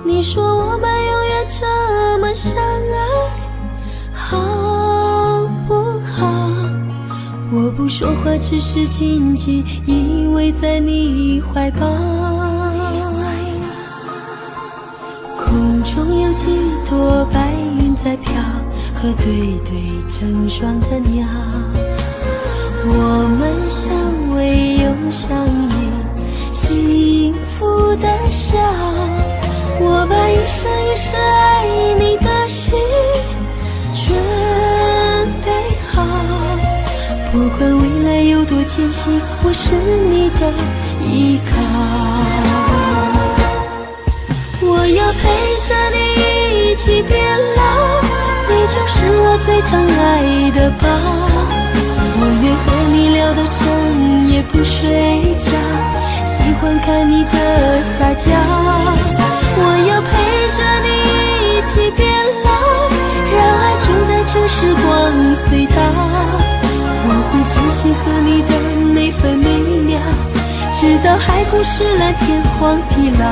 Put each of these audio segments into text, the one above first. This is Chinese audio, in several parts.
你说我们永远这么相爱，好不好？我不说话，只是紧紧依偎在你怀抱。空中有几朵白云在飘，和对对成双的鸟。我们相偎又相依，幸福的笑。我把一生一世爱你的心准备好，不管未来有多艰辛，我是你的依靠。我要陪着你一起变老，你就是我最疼爱的宝。我愿和你聊到整夜不睡觉，喜欢看你的撒娇。我要陪着你一起变老，让爱停在这时光隧道。我会珍惜和你的每分每秒，直到海枯石烂，天荒地老。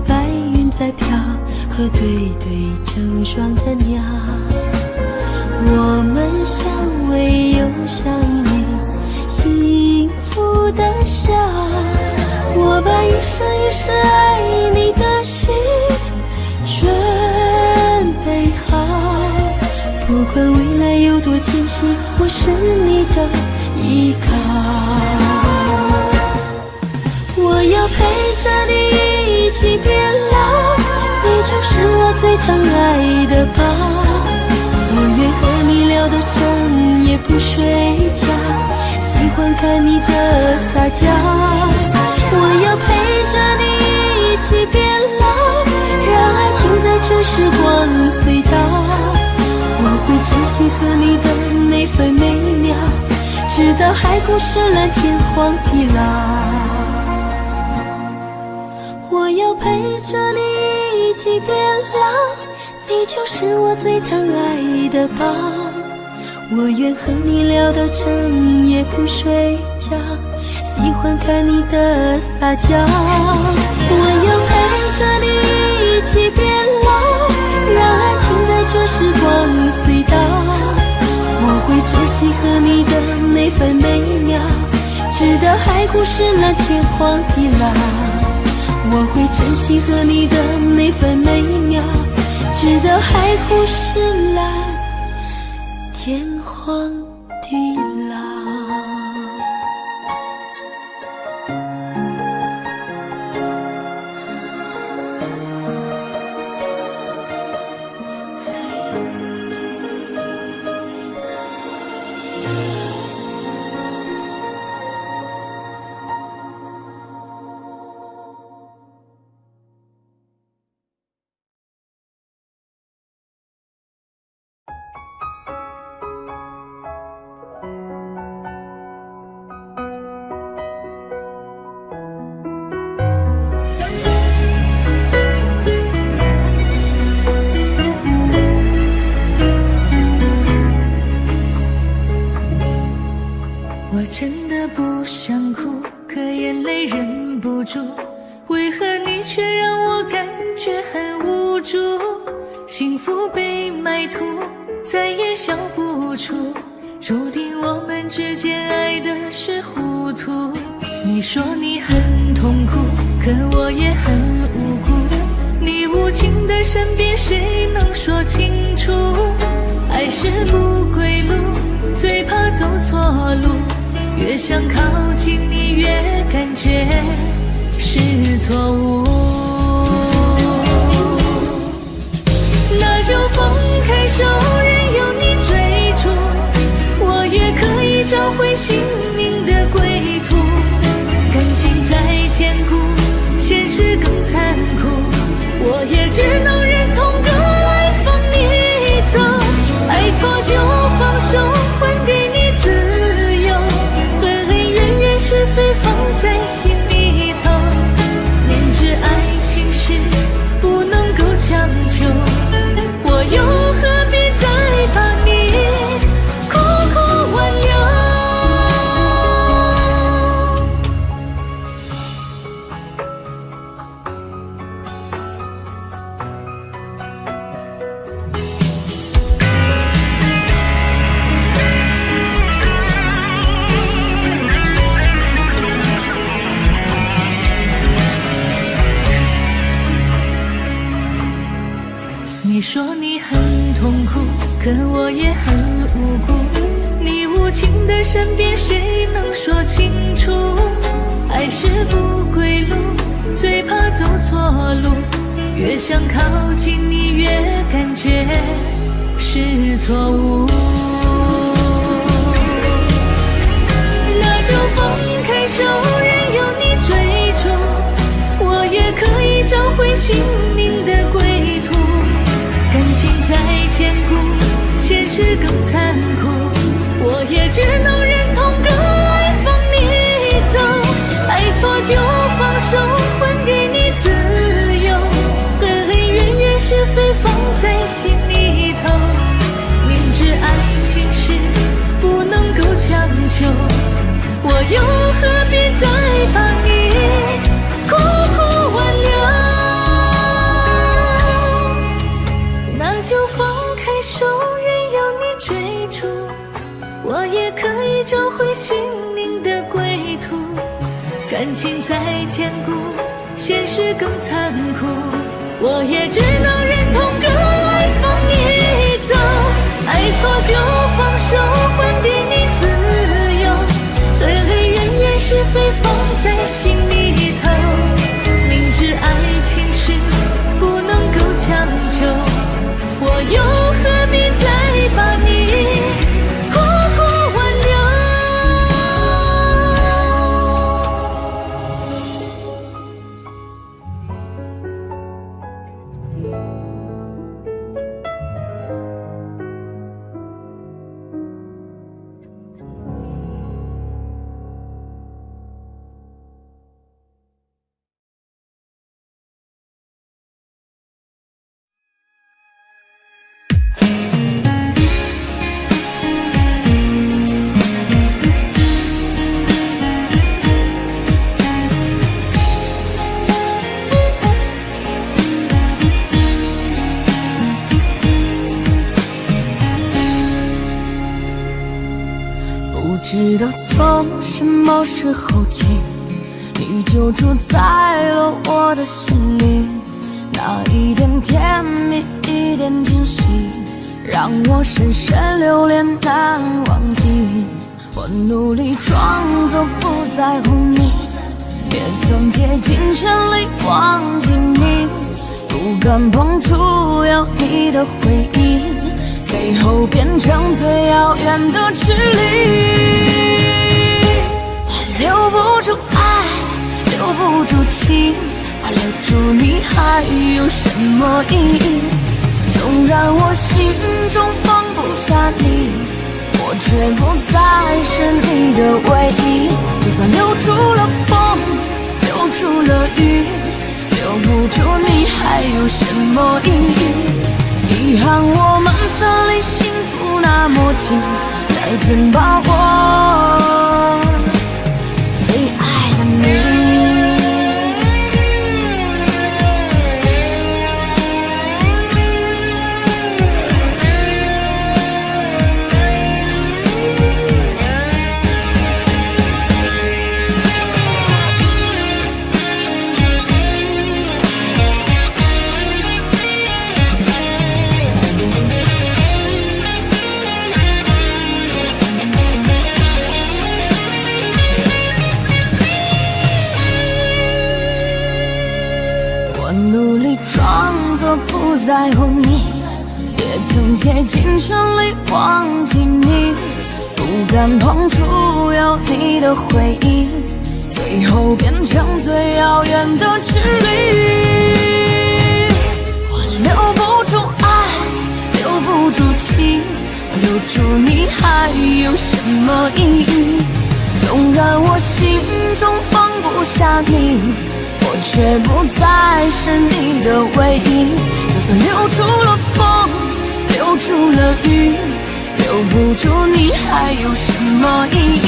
白云在飘，和对对成双的鸟。我们相偎又相依，幸福的笑。我把一生一世爱你的心准备好，不管未来有多艰辛，我是你的依靠。我要陪着你一起变老，你就是我最疼爱的宝。我愿和你聊到整夜不睡觉，喜欢看你的撒娇。我要陪着你一起变老，让爱停在这时光隧道。我会珍惜和你的每分每秒，直到海枯石烂，天荒地老。我要陪着你一起变老，你就是我最疼爱的宝。我愿和你聊到整夜不睡觉，喜欢看你的撒娇。我要陪着你一起变老，让爱停在这时光隧道。我会珍惜和你的每分每秒，直到海枯石烂，天荒地老。我会珍惜和你的每分每秒，直到海枯石烂，天荒地老。我真的不想哭，可眼泪忍不住，为何你却让我感觉很无助？幸福被埋土，再也笑不出，注定我们之间爱的是糊涂。你说你很痛苦，可我也很无辜，你无情的身边谁能说清楚？爱是不归路，最怕走错路，越想靠近你越感觉是错误。那就放开手，任由你追逐，我也可以找回姓名的可我也很无辜。你无情的身边，谁能说清楚？爱是不归路，最怕走错路。越想靠近你，越感觉是错误。那就放开手，任由你追逐，我也可以找回心灵的归途。感情再坚固，现实更残酷，我也只能忍痛割爱放你走。爱错就放手，还给你自由，恩恩怨怨是非放在心里头。明知爱情是不能够强求，我又何必再把你苦苦挽留？那就放开手，任由你追逐，我也可以找回心灵的归途。感情再坚固，现实更残酷，我也只能忍痛割爱放你走。爱错就放手，还给你自由，恩恩怨怨是非放在心里头。明知爱情是不能够强求，我又何必再把你苦苦挽留？不知道从什么时候起，你就住在了我的心里。那一点甜蜜，一点惊喜，让我深深留恋难忘记。我努力装作不在乎你，也曾竭尽全力忘记你，不敢碰触有你的回忆，最后变成最遥远的距离。我留不住爱，留不住情，我留住你还有什么意义？纵然我心中放不下你，我却不再是你的唯一。就算留住了风，留住了雨，留不住你还有什么意义？遗憾我们分离，幸福那么近，再见吧我最爱的你。不在乎你，也曾竭尽全力忘记你，不敢碰触有你的回忆，最后变成最遥远的距离。我留不住爱，留不住情，我留住你还有什么意义？纵然我心中放不下你，我却不再是你的唯一。就算留住了风，留住了雨，留不住你还有什么意义？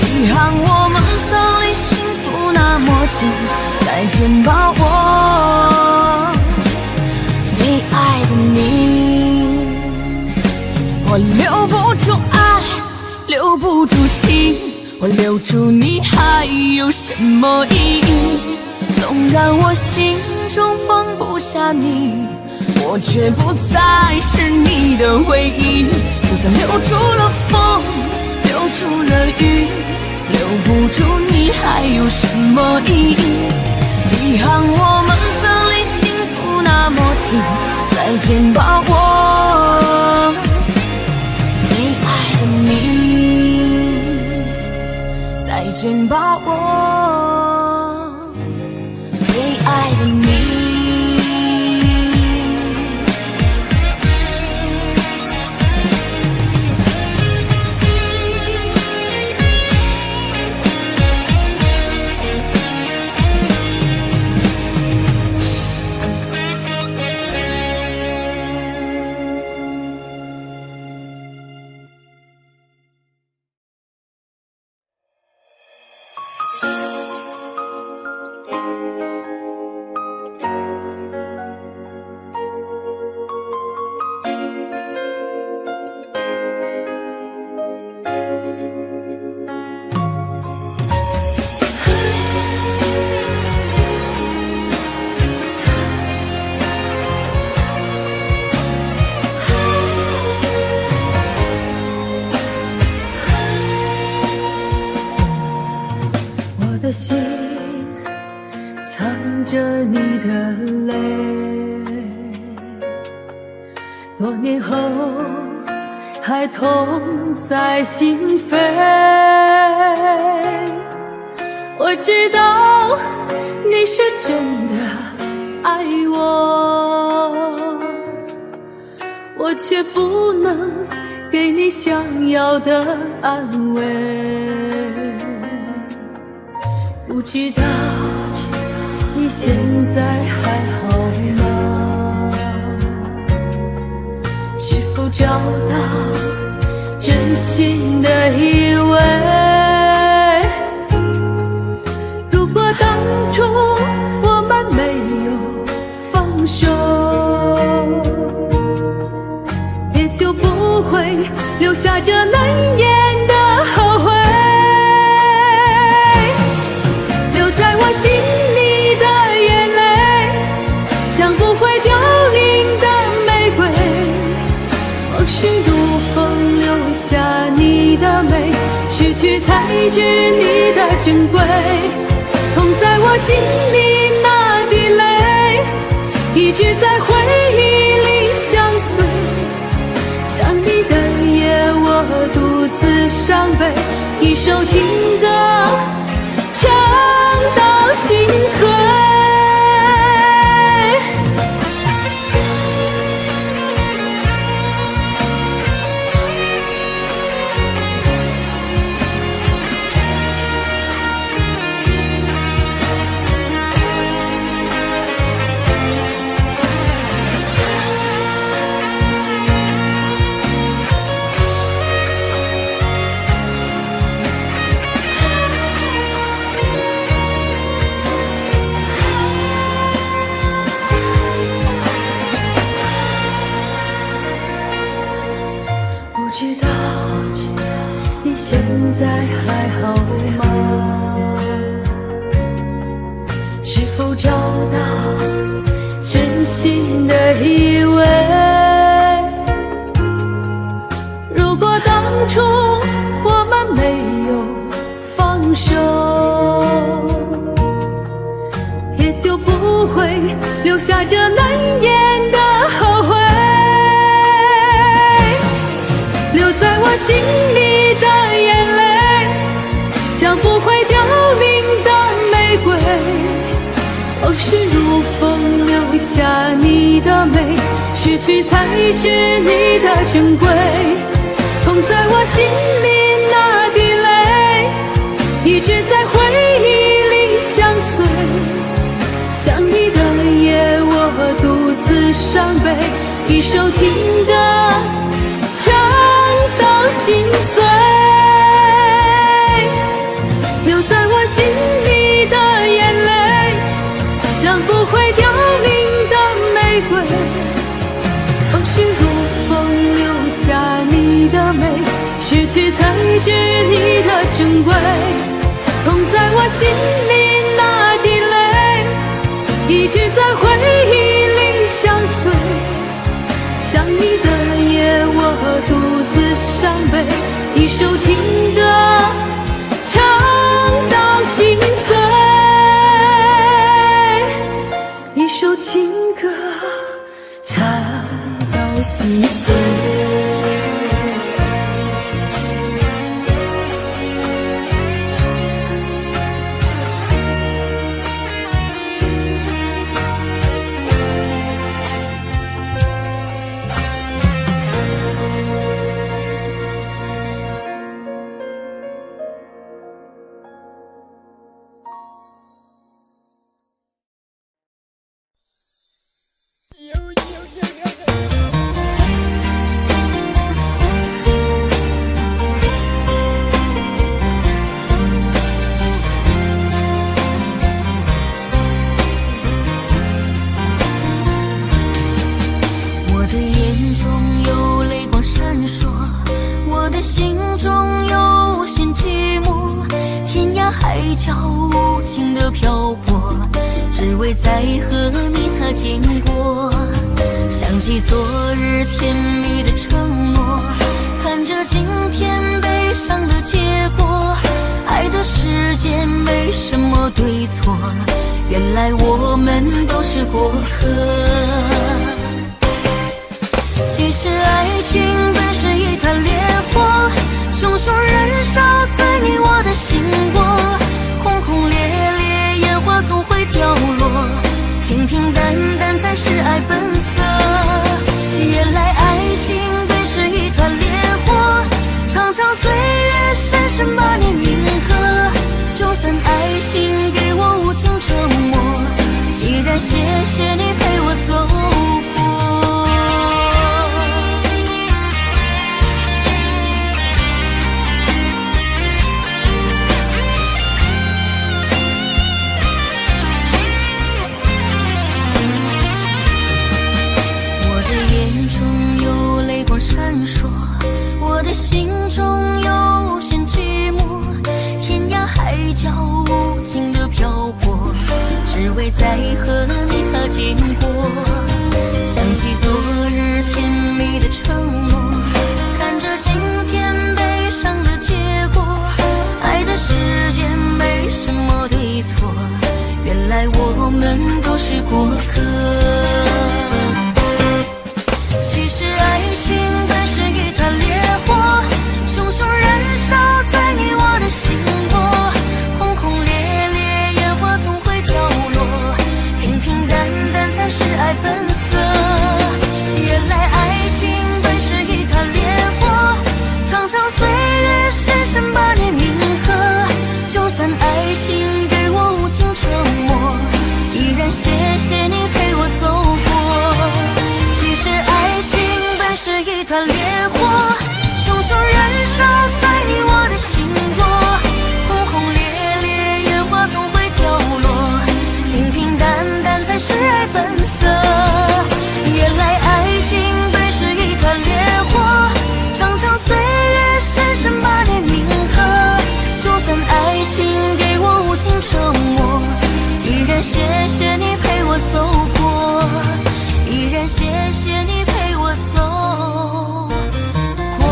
遗憾我们分离，幸福那么近，再见吧我最爱的你。我留不住爱，留不住情，我留住你还有什么意义？纵然我心中放不下你，我却不再是你的唯一。就算留住了风，留住了雨，留不住你还有什么意义？遗憾我们曾离幸福那么近，再见吧我最爱的你，再见吧我最爱的你。我的心藏着你的泪，多年后还痛在心扉。我知道你是真的爱我，我却不能给你想要的安慰。不知道你现在还好吗？是否找到真心的依偎？如果当初我们没有放手，也就不会留下这难言的后悔。在我心里的眼泪，像不会凋零的玫瑰，往事如风留下你的美，失去才知你的珍贵。痛在我心里那滴泪，一直在回忆里相随。想你的夜，我独自伤悲，一首情歌唱到心碎。不知道你现在还好吗？是否找到真心的依偎？如果当初我们没有放手，也就不会留下这难言的后悔。留在我心里的眼泪，像不会凋零的玫瑰，往事如风留下你的美，失去才知你的珍贵。痛在我心里那滴泪，一直在回忆里相随。想你的夜，我独自伤悲，一首情歌唱到心碎。留在我心里的眼泪，像不会凋零的玫瑰，往事如风留下你的美，失去才知你的珍贵。痛在我心里那滴泪，一直在回忆里相随。只为再和你擦肩过。想起昨日甜蜜的承诺，看着今天悲伤的结果。爱的世界没什么对错，原来我们都是过客。其实爱情本是一团烈火，熊熊燃烧在你我的心窝。轰轰烈烈，烟花总会掉落，平平淡淡才是爱本色。原来爱情本是一团烈火，长长岁月，深深把你铭刻。就算爱情给我无情折磨，依然谢谢你陪我走过。我的眼中有泪光闪烁，我的心中有无限寂寞，天涯海角无尽的漂泊，只为再和你擦肩过。想起昨日甜蜜的承诺，看着今天悲伤的结果。爱的世界没什么对错，原来我们都是过客。其实爱情本是一团烈火，熊熊燃烧在你我的心窝。轰轰烈烈，烟花总会掉落，平平淡淡才是爱本色。原来爱情本是一团烈火，长长岁月，深深把你铭刻。就算爱情给我无情折磨，依然谢谢你陪我走过。其实爱情本是一团烈火，熊熊燃烧在你我的心窝。轰轰烈烈，烟花总会掉落，平平淡淡才是爱本色。原来爱情本是一团烈火，长长岁月，深深把你铭刻。就算爱情给我无情折磨，依然谢谢你陪我走过，依然谢谢你陪我走过。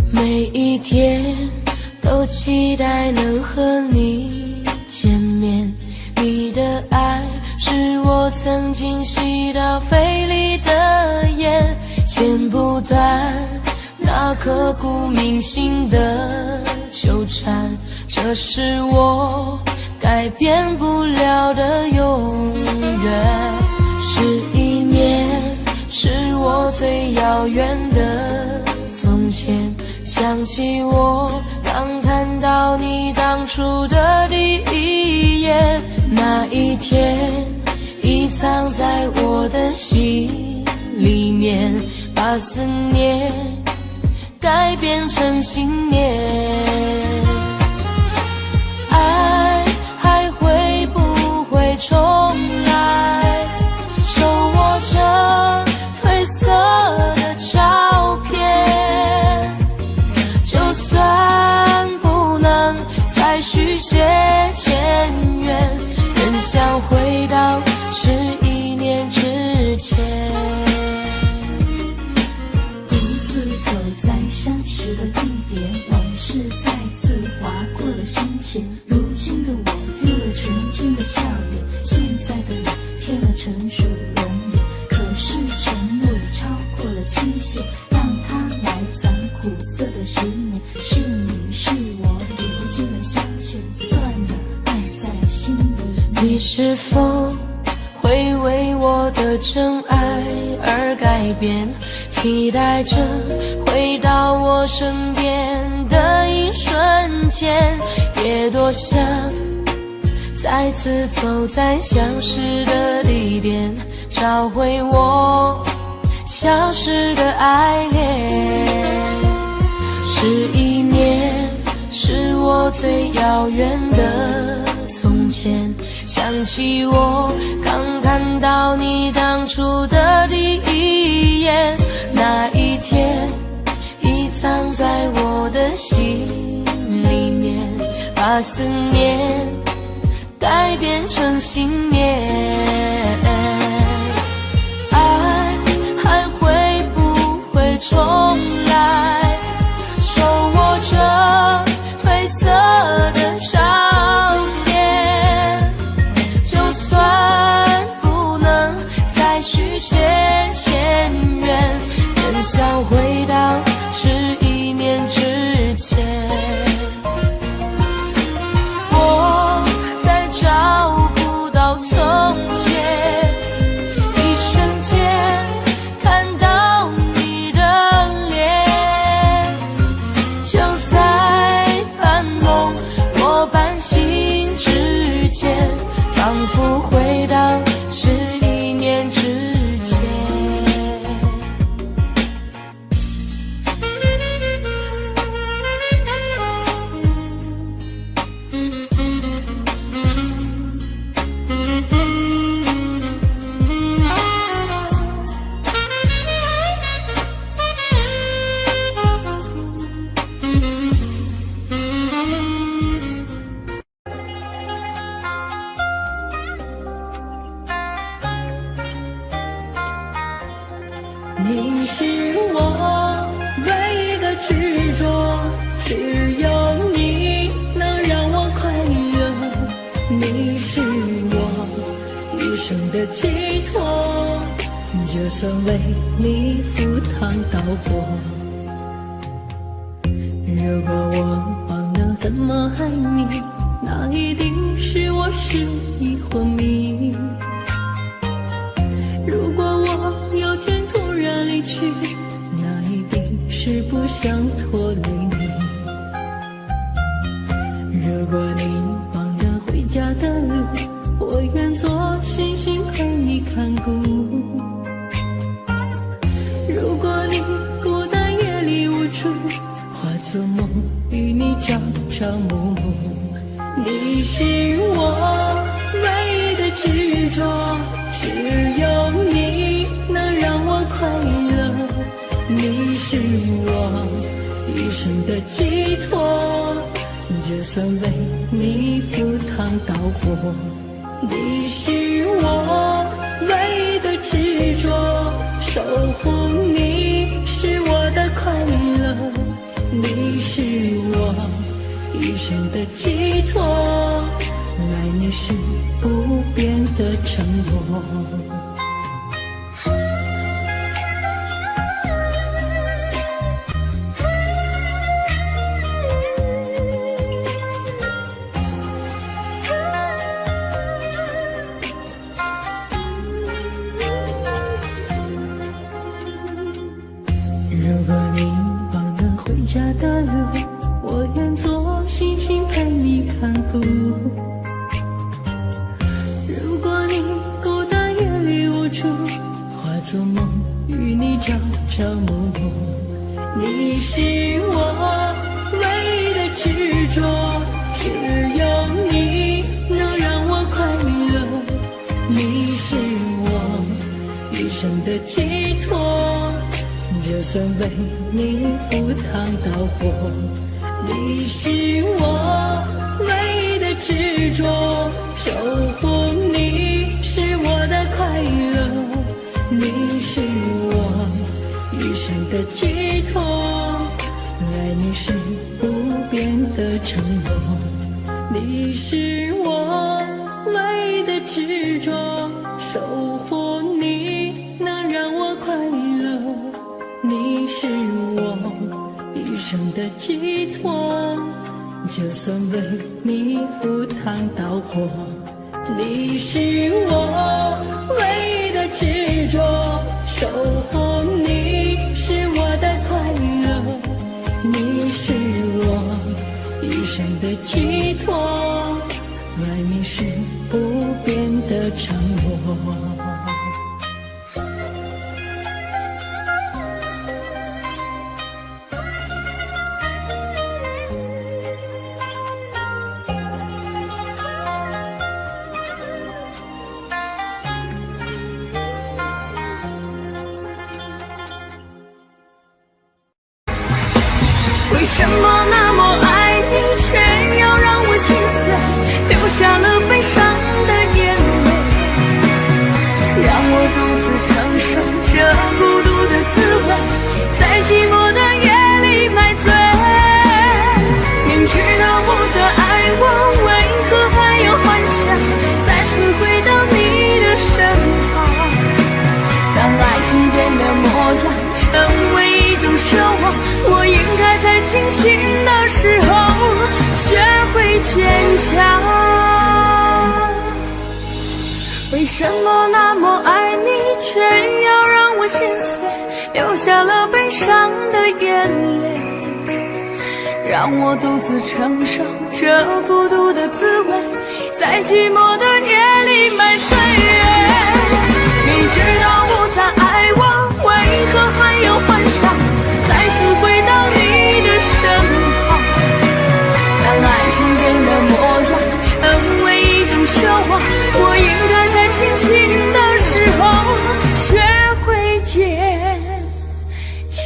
每一天都期待能和你见面，你的爱是我曾经吸到肺里的烟，剪不断那刻骨铭心的纠缠，这是我改变不了的永远。11年是我最遥远的从前，想起我刚看到你当初的第一眼，那一天已藏在我的心里面，把思念改变成信念。爱还会不会重来？手握着褪色的照片，就算不能再续写前缘，仍想回到11年之前。独自走在相识的地点，往事再次划过了心弦。如今的我丢了纯真的笑脸，现在的你添了成熟容颜。可是承诺已超过了期限，让它埋藏苦涩的10年。是你是我如今的相欠。你是否会为我的真爱而改变，期待着回到我身边的一瞬间，也多想再次走在相识的地点，找回我消失的爱恋。11年是我最遥远的从前，想起我刚看到你当初的第一眼，那一天已藏在我的心里面，把思念改变成信念。爱还会不会重来，手握着褪色的照片，就算不能再续写前缘，仍想回到11年之前。我再找不到从前，一瞬间看到你的脸，就在半梦若半醒之间，仿佛回到11年之前。你是我唯一的执着，只有你能让我快乐。你是我一生的寄托，就算为你赴汤蹈火。如果我忘了怎么爱你，那一定是我失忆昏迷。如果我有天突然离去，那一定是不想拖累你。如果你忘了回家的路，我愿做星星陪你看顾。如果你孤单夜里无助，化作梦与你朝朝暮暮。你是我唯一的执着，只有你能让我快乐。你是我一生的寄托，就算为你赴汤蹈火。你是我唯一的执着，守护你是我的快乐。你是我一生的寄托，爱你是不变的承诺。如果你忘了回家的路，我愿做星星陪你看顾。如果你孤单夜里无助，化作梦与你朝朝暮暮。你是我唯一的执着，只有你能让我快乐。你是我一生的寄托，就算为你赴汤蹈火。你是我唯一的执着，守护你是我的快乐。你是我一生的寄托，爱你是不变的承诺。你是我唯一的执着，守护你能让我快乐。你是我一生的寄托，就算为你赴汤蹈火。你是我唯一的执着，守候你是我的快乐，你是我一生的寄托，爱你是不变的承诺。为什么那么爱你，却要让我心碎，流下了悲伤的眼泪，让我独自承受这孤独的滋味，在寂寞的夜里买醉。明知道不再爱我，为何还有幻想再次回到你的身旁？当爱情变了模样，成为一种奢望，我应该在清醒的时候学会坚强。为什么那么爱你，却要让我心碎，流下了悲伤的眼泪，让我独自承受这孤独的滋味，在寂寞的夜里买醉。明知道不再爱我，为何还有幻想再次回到你的身旁？当爱情变了模样，成为一种奢望，我应该在清醒的时候学会坚强。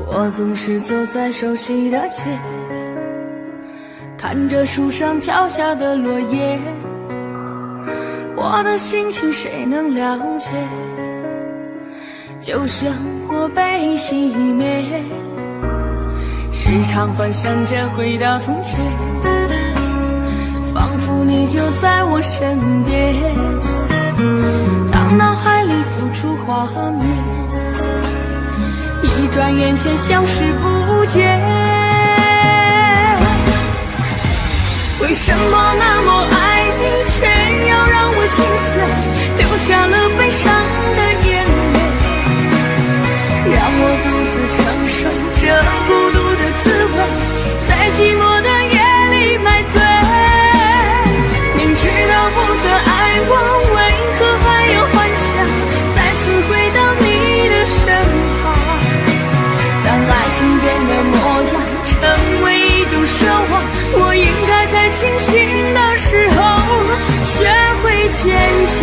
我总是走在熟悉的街，看着树上飘下的落叶，我的心情谁能了解？就像火被熄灭，时常幻想着回到从前，仿佛你就在我身边，当脑海里浮出画面，一转眼却消失不见。为什么那么爱你，却要让我心碎，流下了悲伤的眼泪，让我独自承受这孤独的滋味，在寂寞的夜里买醉。明知道不再爱我，为何还有幻想再次回到你的身旁？当爱情变了模样，成为一种奢望，我应该在清醒的时候学会坚强。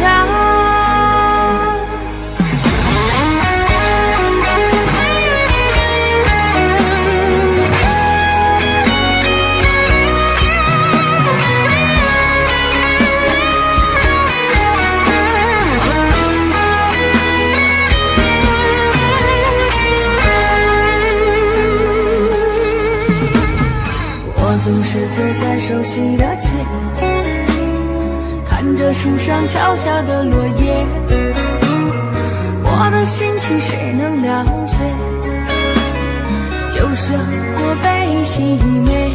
总是走在熟悉的街，看着树上飘下的落叶，我的心情谁能了解？就像火被熄灭，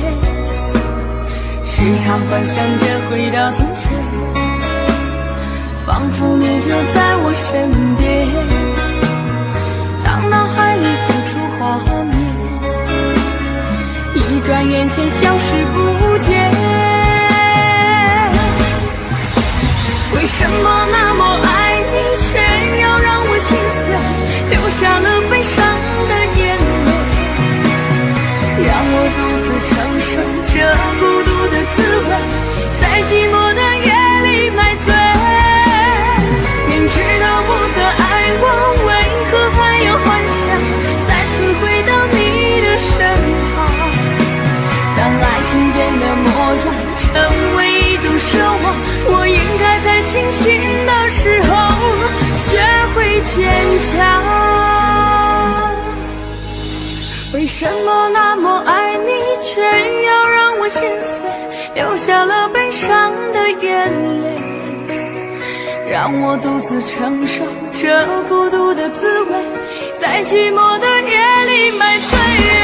时常幻想着回到从前，仿佛你就在我身边，当脑海里浮出画面，一转眼却消失不见。为什么那么爱你，却要让我心碎，流下了悲伤的眼泪，让我独自承受这孤独的滋味，在寂寞的夜里买醉。明知道不再爱我，为何还有幻想再次回到你的身旁？当爱情变了模样，成为一种奢望，我应该在清醒的时候学会坚强。为什么那么爱你，却要让我心碎，流下了悲伤的眼泪，让我独自承受这孤独的滋味，在寂寞的夜里买醉人。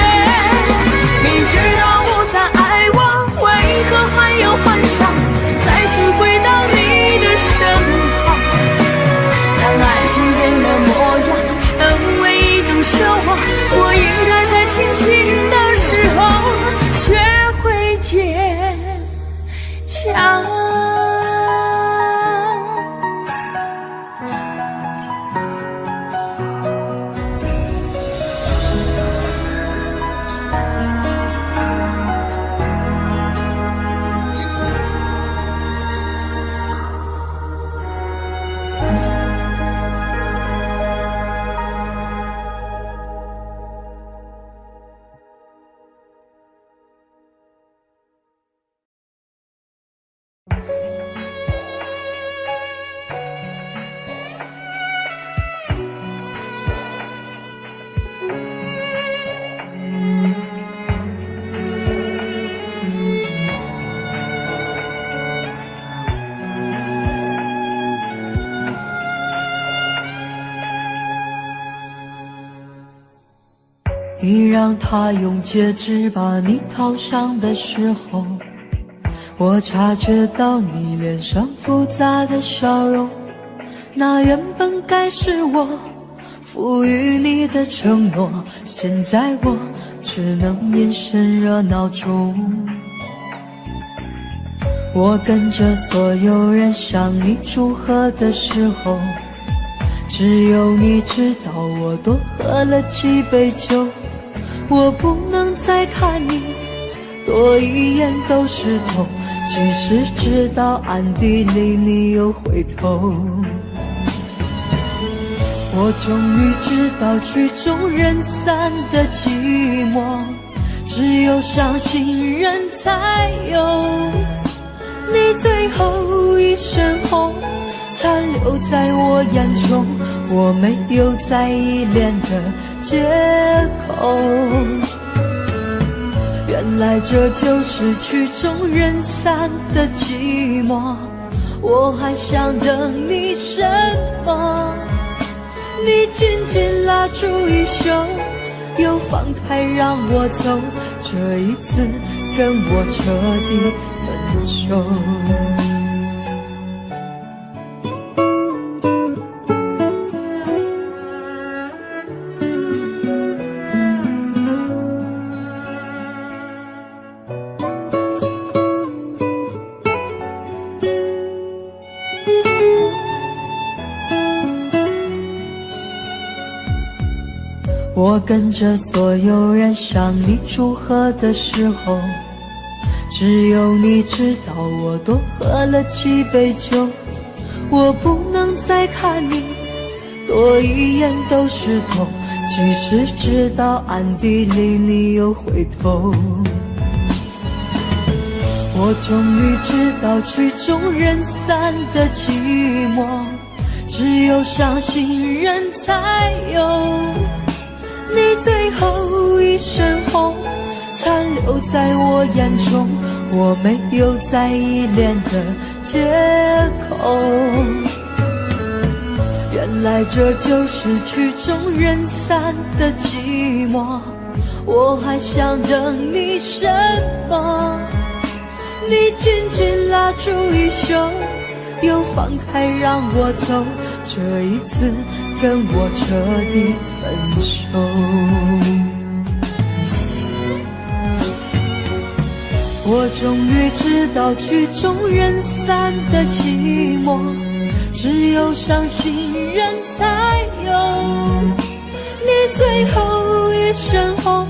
明知道不再爱我，为何还要幻想再次回到你的身旁？当爱情变了模样，成为一种奢望，我应该在清醒的时候学会坚强。你让他用戒指把你套上的时候，我察觉到你脸上复杂的笑容，那原本该是我赋予你的承诺，现在我只能眼神热闹中。我跟着所有人向你祝贺的时候，只有你知道我多喝了几杯酒。我不能再看你多一眼都是痛，即使知道暗地里你又回头。我终于知道曲终人散的寂寞，只有伤心人才有。你最后一身红残留在我眼中，我没有再依恋的借口。原来这就是曲终人散的寂寞，我还想等你什么？你紧紧拉住衣袖，又放开让我走，这一次跟我彻底分手。我跟着所有人向你祝贺的时候，只有你知道我多喝了几杯酒。我不能再看你多一眼都是痛，即使知道暗地里你又回头。我终于知道曲终人散的寂寞，只有伤心人才有。你最后一身红残留在我眼中，我没有再依恋的借口。原来这就是曲终人散的寂寞，我还想等你什么？你紧紧拉住衣袖，又放开让我走，这一次跟我彻底分手。我终于知道曲终人散的寂寞，只有伤心人才有。你最后一身红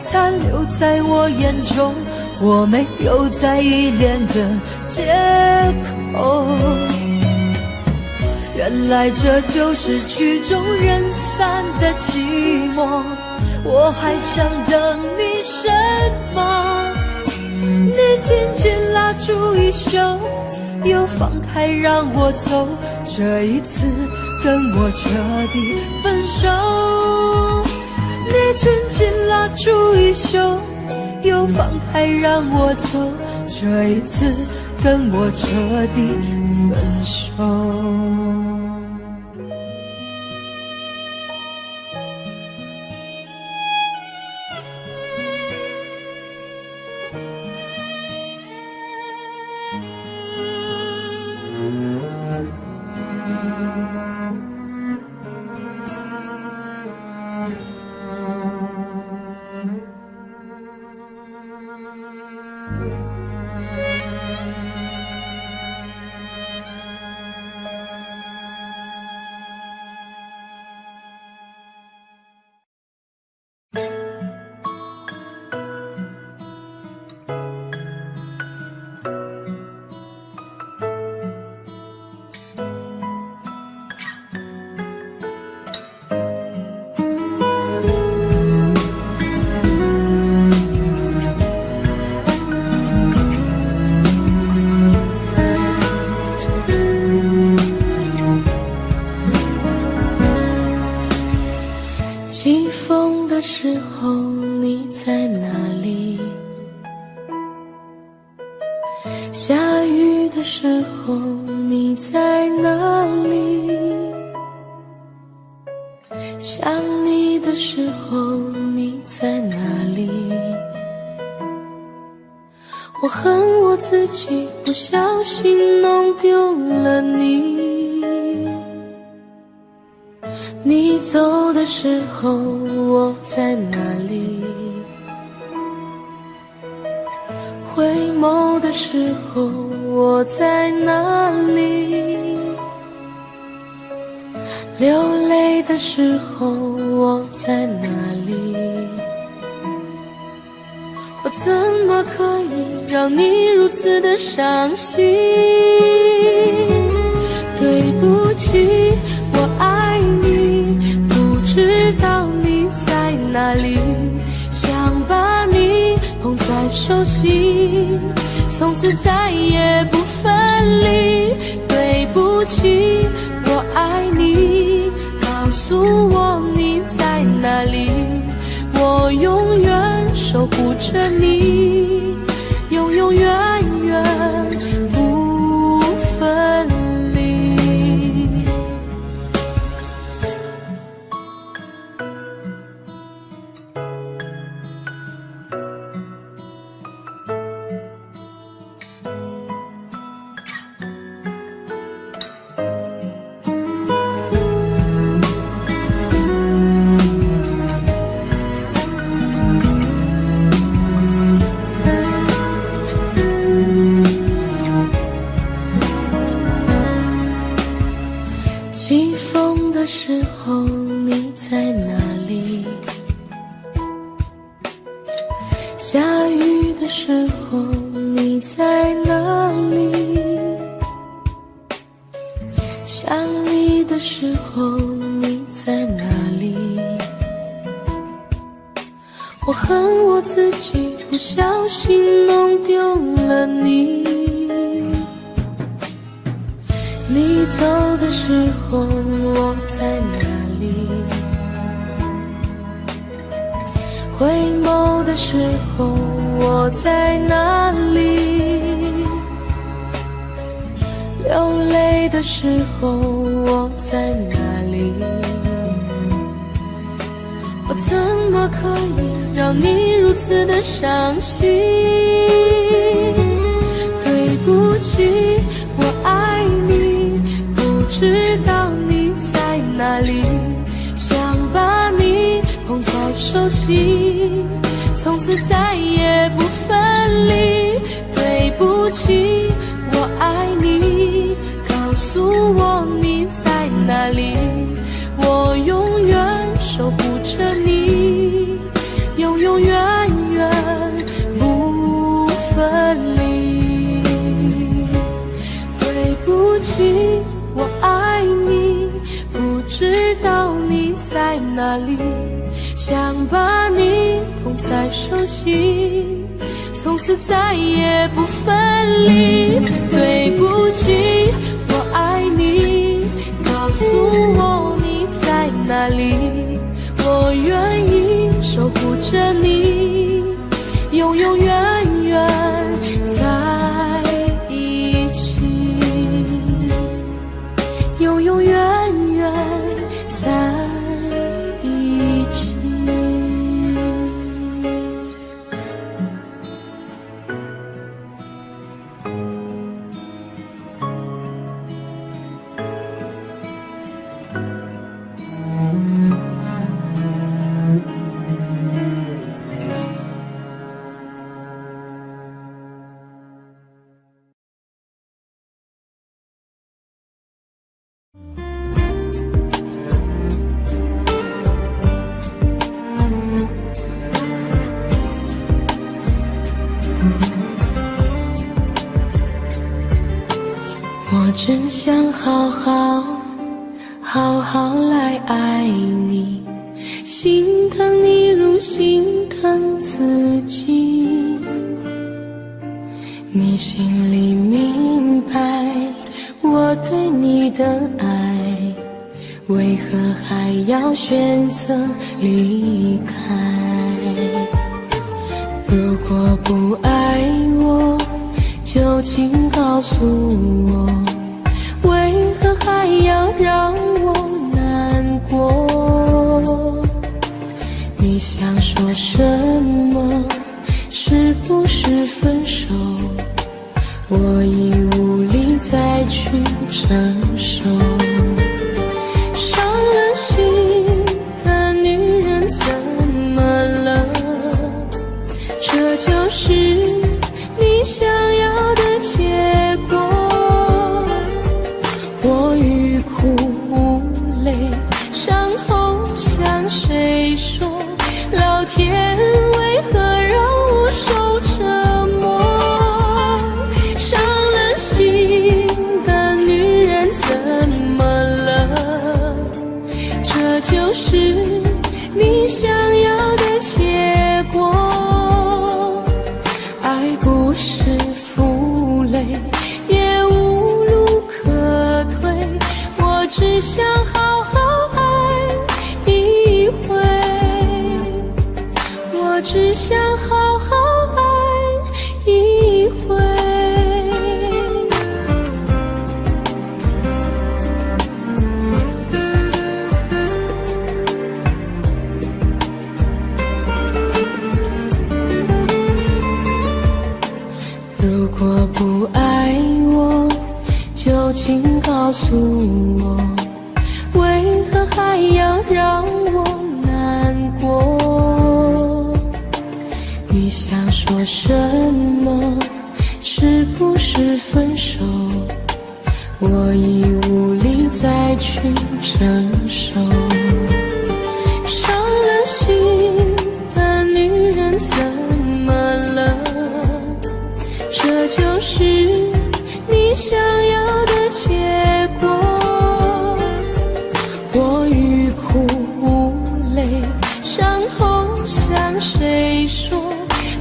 残留在我眼中，我没有再依恋的借口。原来这就是曲终人散的寂寞，我还想等你什么？你紧紧拉住衣袖，又放开让我走，这一次跟我彻底分手。你紧紧拉住衣袖，又放开让我走，这一次跟我彻底分手。起风的时候你在哪里？下雨的时候你在哪里？想你的时候你在哪里？我恨我自己不小心弄丢了你。你走的时候我在哪里？回眸的时候我在哪里？流泪的时候我在哪里？我怎么可以让你如此的伤心？对不起，我爱你，不知道你在哪里，想把你捧在手心，从此再也不分离。对不起，我爱你，告诉我你在哪里，我永远守护着你，永永远远不分离。起风的时候你在哪里？下雨的时候你在哪里？想你的时候你在哪里？我恨我自己不小心弄丢了你。你走的时候我在哪里？回眸的时候我在哪里？流泪的时候我在哪里？我怎么可以让你如此的伤心？对不起，我爱你，不知道你在哪里，想把你捧在手心，从此再也不分离。对不起，我爱你，告诉我你在哪里，我永远守护着你，永永远远不分离。对不起，我爱你，不知道你在哪里，想把你捧在手心，从此再也不分离。对不起，我爱你，告诉我你在哪里，我愿意守护着你，永永远远在真想好好来爱你，心疼你如心疼自己。你心里明白我对你的爱，为何还要选择离开？如果不爱我，就请告诉我，为何还要让我难过？你想说什么？是不是分手？我已无力再去承受。伤了心的女人怎么了？这就是你想要的结果。我欲哭无泪，伤痛向谁说？老天为何让我受折磨？伤了心的女人怎么了？这就是你想要的结果。爱不是负累，也无路可退，我只想好好爱一回，我只想好好爱一回。如果不爱我，就请告诉我，为何还要让我难过？你想说什么？是不是分手？我已无力再去承受。伤了心的女人怎么了？这就是你想要的结果。我欲哭无泪，伤痛向谁说？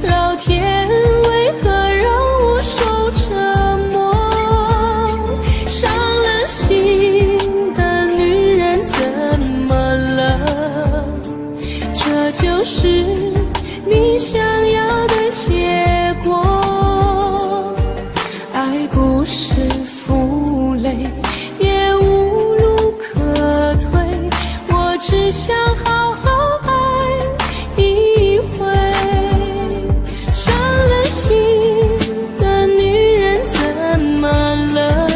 老天为何让我受折磨？伤了心的女人怎么了？这就是你想要的结果。爱不是负累，也无路可退，我只想好好爱一回。伤了心的女人怎么了？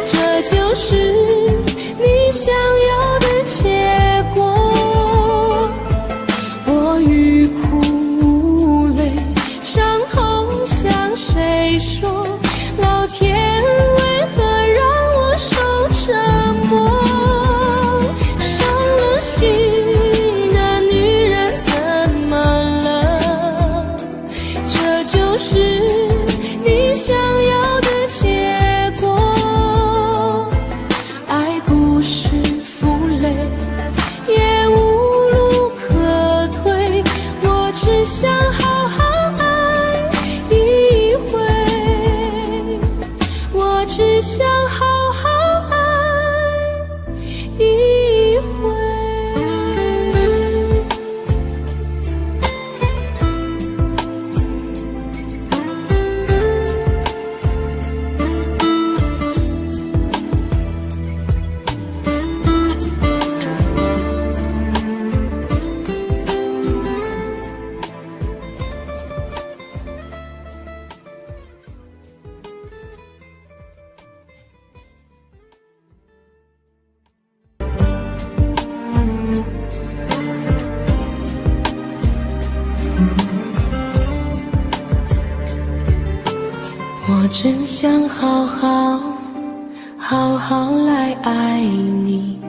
这就是你想要的结果。我欲哭无泪，伤痛向谁说？老天为何让我受折磨？伤了心的女人怎么了？这就是你想要的结果。爱不是负累，也无路可退，我只想好好爱一回，我只想好好爱一回。我真想好好来爱你，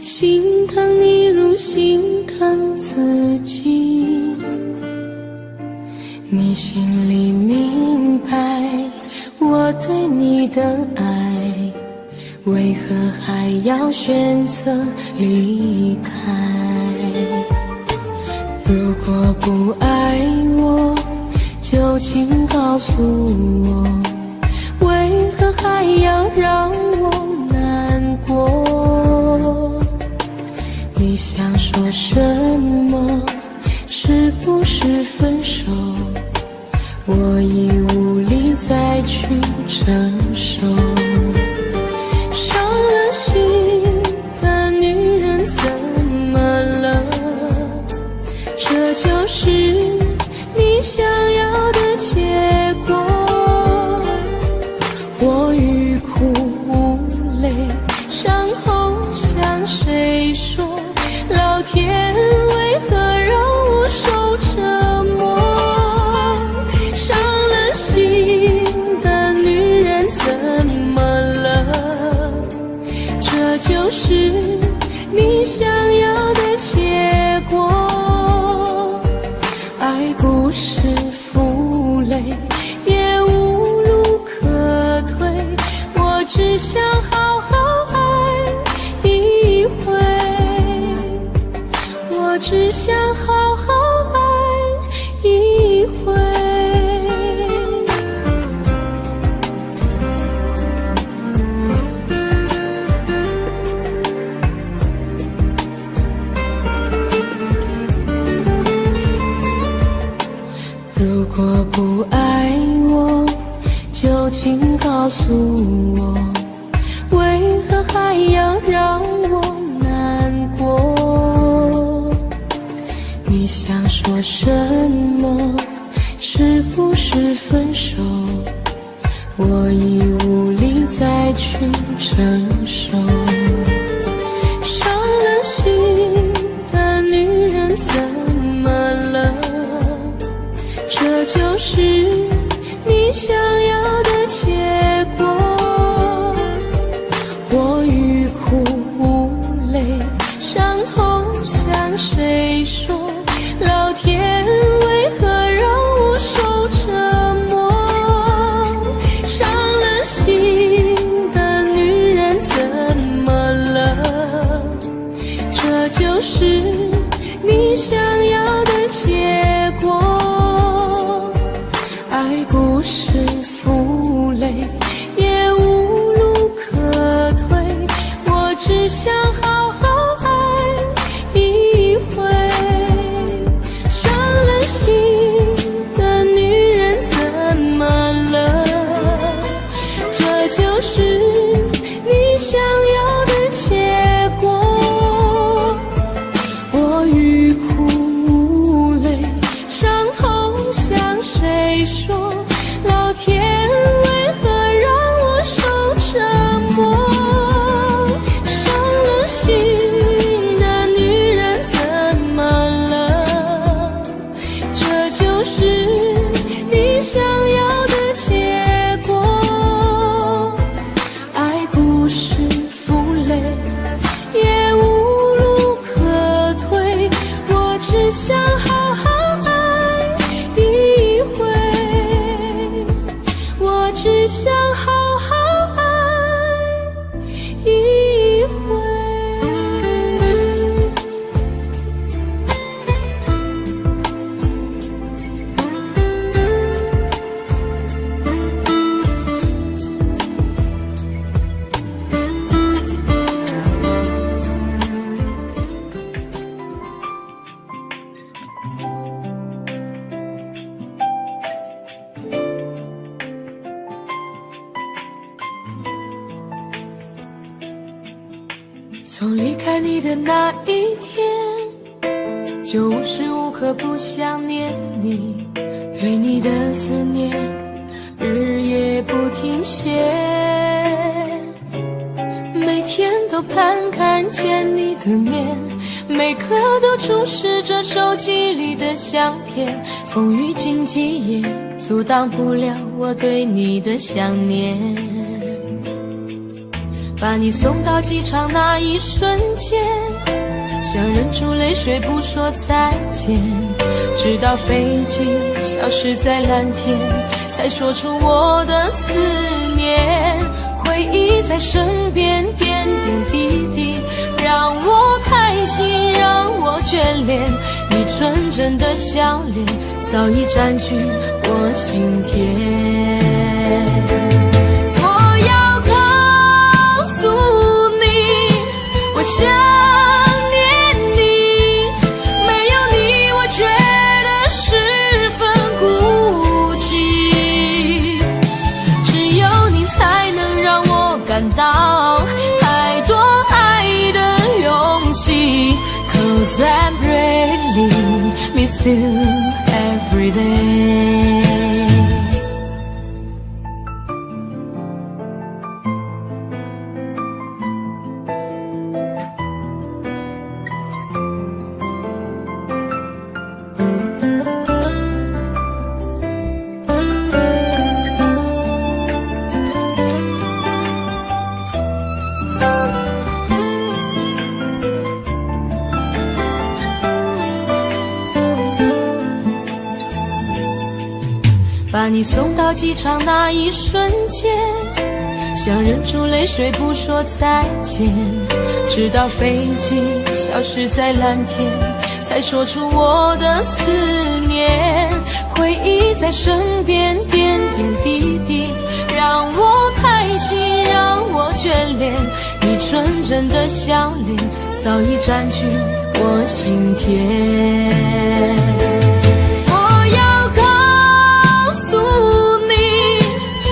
心疼你如心疼自己。你心里明白我对你的爱，为何还要选择离开？如果不爱我，就请告诉我，为何还要让我难过？你想说什么？是不是分手？我已无力再去承受。伤了心的女人怎么了？这就是你想要的结果。我欲哭无泪，伤痛向谁说？老天为何让我受折磨？伤了心的女人怎么了？这就是你想要的结果。爱不是负累，也无路可退，我只想好好爱一回，我只想好好爱一回。如果不爱我，就请告诉我，为何还要让我难过？你想说什么？是不是分手？我已无力再去承受。伤了心的女人怎么了？这就是你想要的结果。我欲哭无泪，伤痛向谁说？老天为何让我受折磨？伤了心的女人怎么了？这就是你想要的结果。爱不是负累，也无路可退，我只想好好爱一回。伤了心的女人怎么了？这就是你想要的结果。我欲哭无泪，伤痛向谁说？老天为何让我受折磨？伤了心的女人怎么了？这就是你想要的结果。爱不是负累，也无路可退，我只想好好爱一回，我只想好好爱一回。从离开你的那一天，就无时无刻不想念你，对你的思念日夜不停歇，每天都盼看见你的面，每刻都注视着手机里的相片，风雨经济也阻挡不了我对你的想念。把你送到机场那一瞬间，想忍住泪水不说再见，直到飞机消失在蓝天，才说出我的思念。回回忆在身边，点点滴滴，让我开心，让我眷恋。你纯真的笑脸，早已占据我心田。我要告诉你，我想念你，没有你，我觉得十分孤寂。只有你才能让我感到太多爱的勇气。Cause I really miss you every day。把你送到机场那一瞬间，想忍住泪水不说再见，直到飞机消失在蓝天，才说出我的思念。回忆在身边，点点滴滴，让我开心，让我眷恋。你纯真的笑脸，早已占据我心田。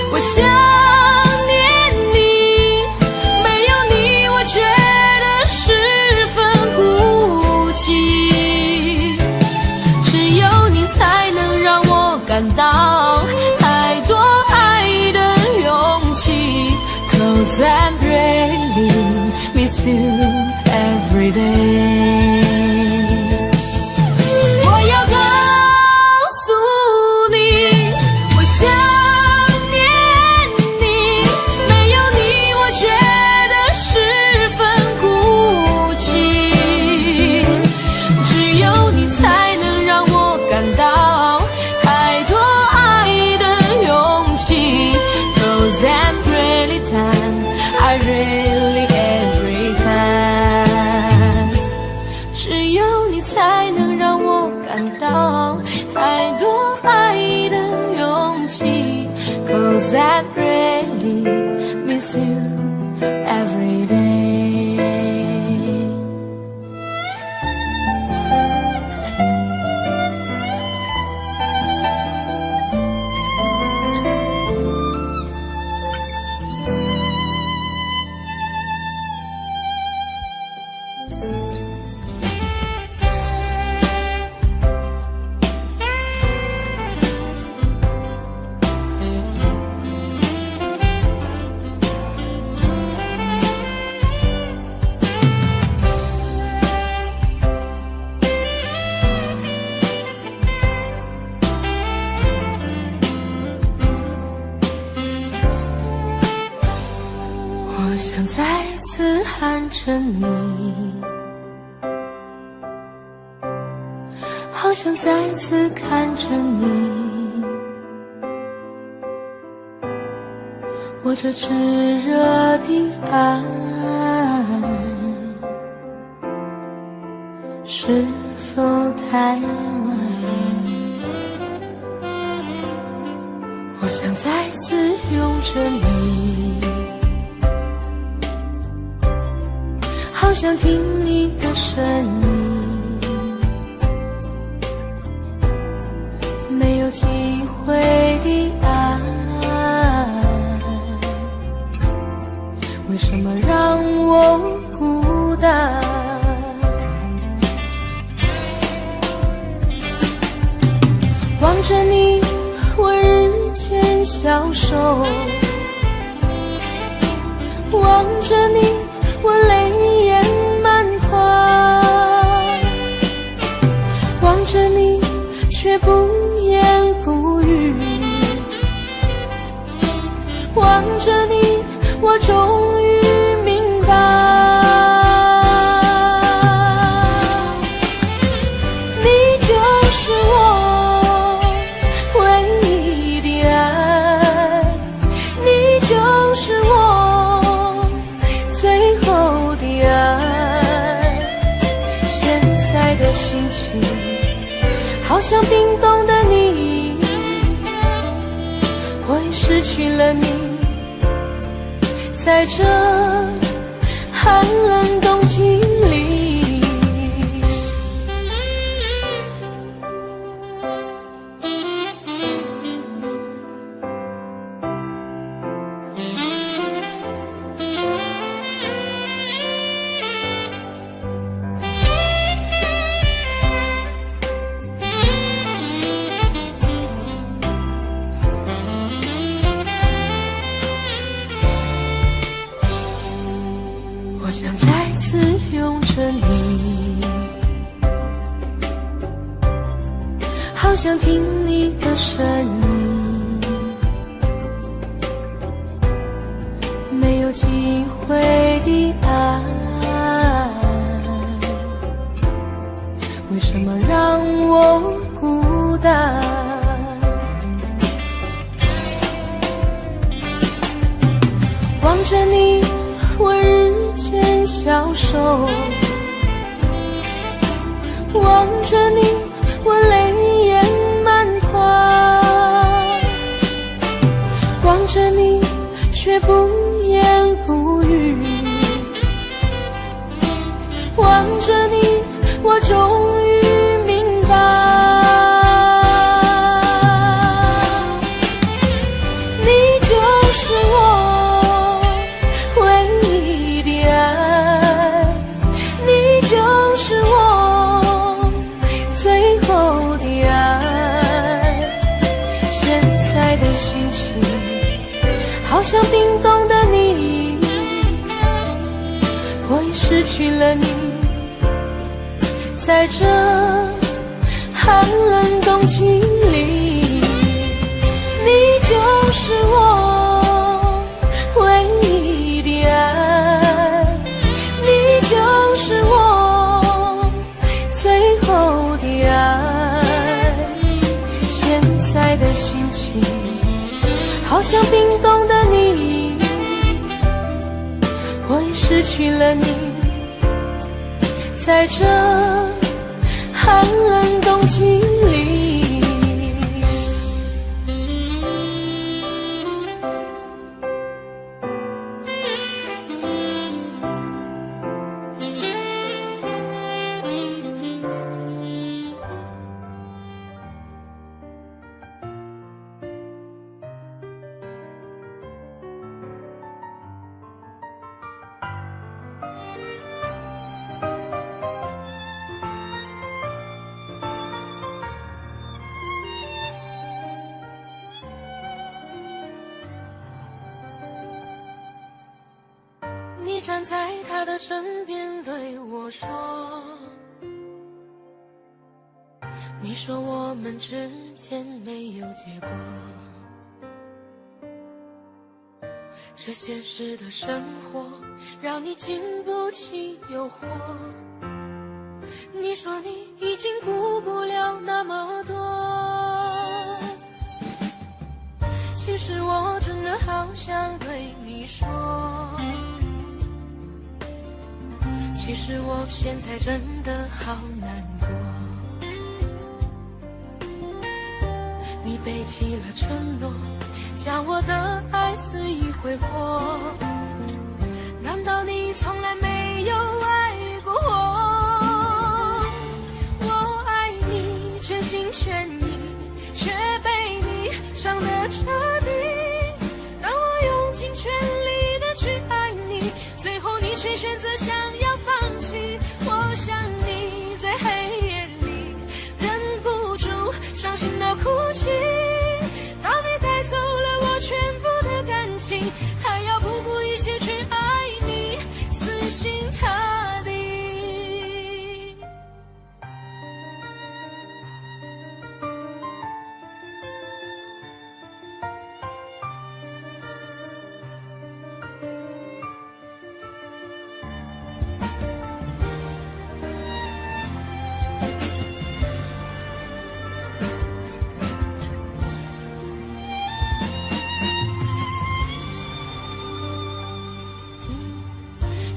我想念你，没有你，我觉得十分孤寂。只有你才能让我感到太多爱的勇气。Cause I really miss you every day。我要告诉你，我想I really every time， 只有你才能让我感到太多爱的勇气。Cause I really miss you every day。我想再次喊着你，好想再次看着你，我这炙热的爱是否太晚？我想再次拥着你，好想听你的声音，没有机会的爱，为什么让我孤单？望着你，我日渐消瘦，望着你，我泪眼满眶，望着你却不言不语，望着你，我终于明白，你就是我唯一的爱，你就是我在的心情，好像冰冻的你，我已失去了你，在这寒冷冬季里。我想再次拥着你，好想听你的声音，没有机会的爱，为什么让我孤单？望着你，我日渐消瘦，望着你，我泪眼满眶，望着你，却不言不语，望着你，我终于明白，你就是我是我最后的爱，现在的心情好像冰冻的你，我已失去了你，在这寒冷冬季里，你就是我唯一的爱，你就是我最后的爱，现在的心情好像冰冻的你，我已失去了你，在这寒冷冬季里。你站在他的身边对我说，你说我们之间没有结果，这现实的生活让你经不起诱惑，你说你已经顾不了那么多，其实我真的好想对你说，其实我现在真的好难过，你背弃了承诺，将我的爱肆意挥霍，难道你从来没有爱过我？我爱你全心全意，却被你伤得彻底，当我用尽全力的去爱你，最后你却选择想要放弃，我想你在黑夜里忍不住伤心的哭泣，当你带走了我全部的感情，还要不顾一切去爱你，死心塌地。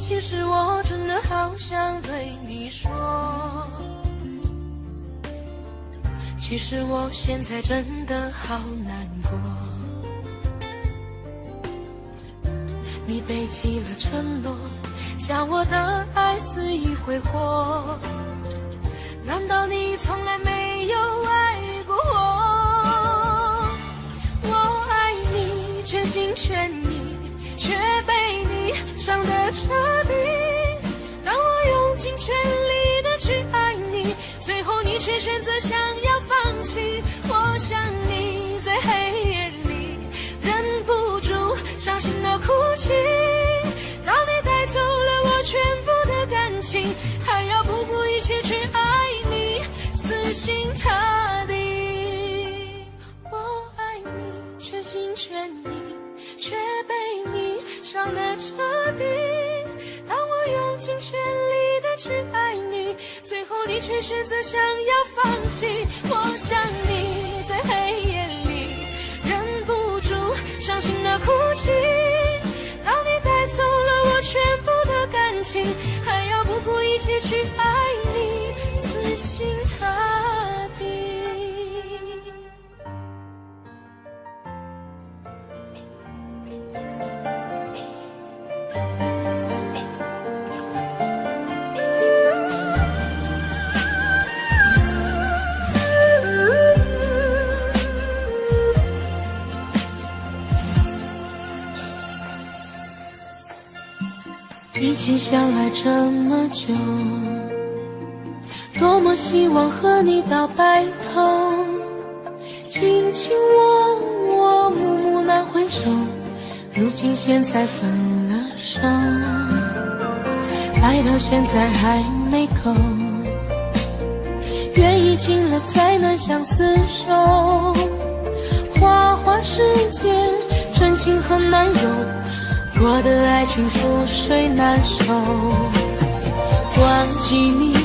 其实我真的好想对你说，其实我现在真的好难过，你背弃了承诺，将我的爱肆意挥霍，难道你从来没有爱过我？我爱你全心全意，却被你伤得彻底，当我用尽全力的去爱你，最后你却选择想要放弃。我想你在黑夜里忍不住伤心的哭泣，当你带走了我全部的感情，还要不顾一切去爱你，死心塌地。我爱你全心全意，却被你伤得彻底，当我用尽全力的去爱你，最后你却选择想要放弃。我想你在黑夜里忍不住伤心的哭泣，当你带走了我全部的感情，还要不顾一切去爱你，死心塌地。一起相爱这么久，多么希望和你到白头，卿卿我我，暮暮难回首，如今现在分了手，爱到现在还没够，缘已尽了再难相厮守，花花世界真情很难有，我的爱情覆水难收，忘记你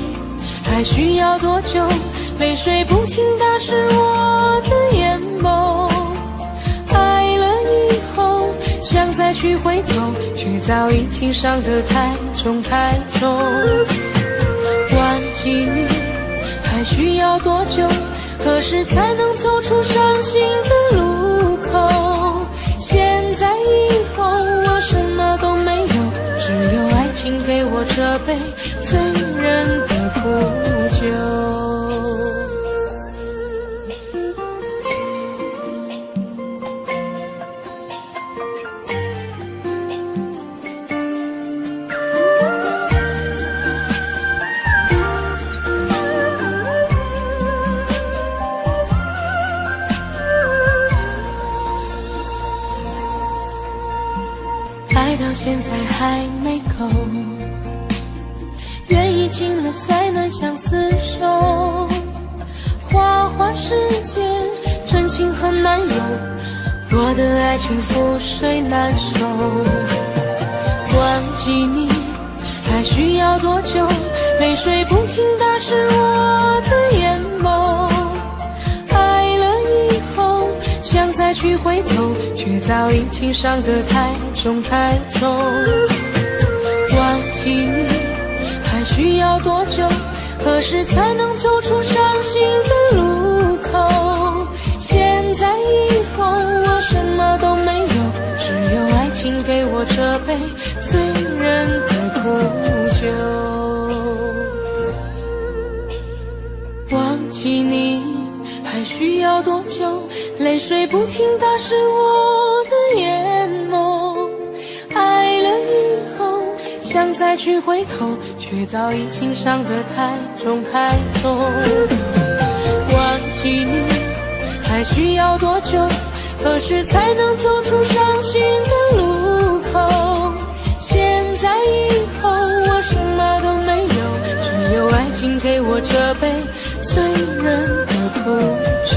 还需要多久？泪水不停打湿我的眼眸，爱了以后想再去回头，却早已经伤得太重太重。忘记你还需要多久？何时才能走出伤心的路口？现在以后我什么都没有，只有爱情给我这杯醉人的苦酒。爱到现在还没够，缘已尽了再难相厮守，花花世界真情很难有，我的爱情覆水难收。忘记你还需要多久？泪水不停打湿我的眼眸，爱了以后想再去回头，却早已经伤得太重太重。忘记你还需要多久？何时才能走出伤心的路口？现在以后我什么都没有，只有爱情给我这杯醉人的苦酒。忘记你还需要多久？泪水不停打湿我的眼眸，爱了以后想再去回头，却早已经伤得太重太重。忘记你还需要多久？何时才能走出伤心的路口？现在以后我什么都没有，只有爱情给我这杯醉人的苦酒。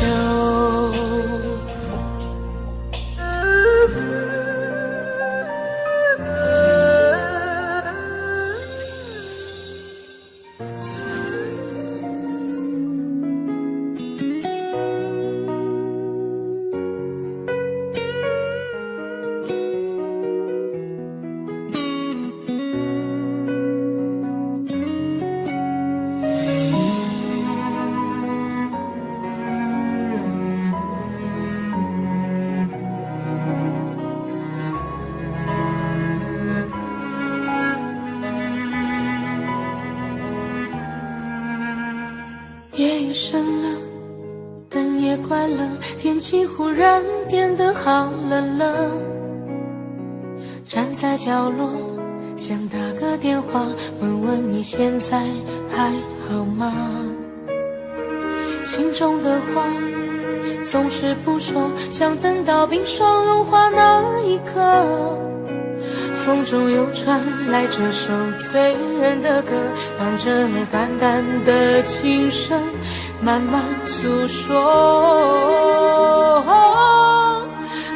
夜已深了，灯也关了，天气忽然变得好冷了。站在角落，想打个电话，问问你现在还好吗？心中的话总是不说，想等到冰霜融化那一刻。风中又传来这首醉人的歌，伴着淡淡的琴声慢慢诉说。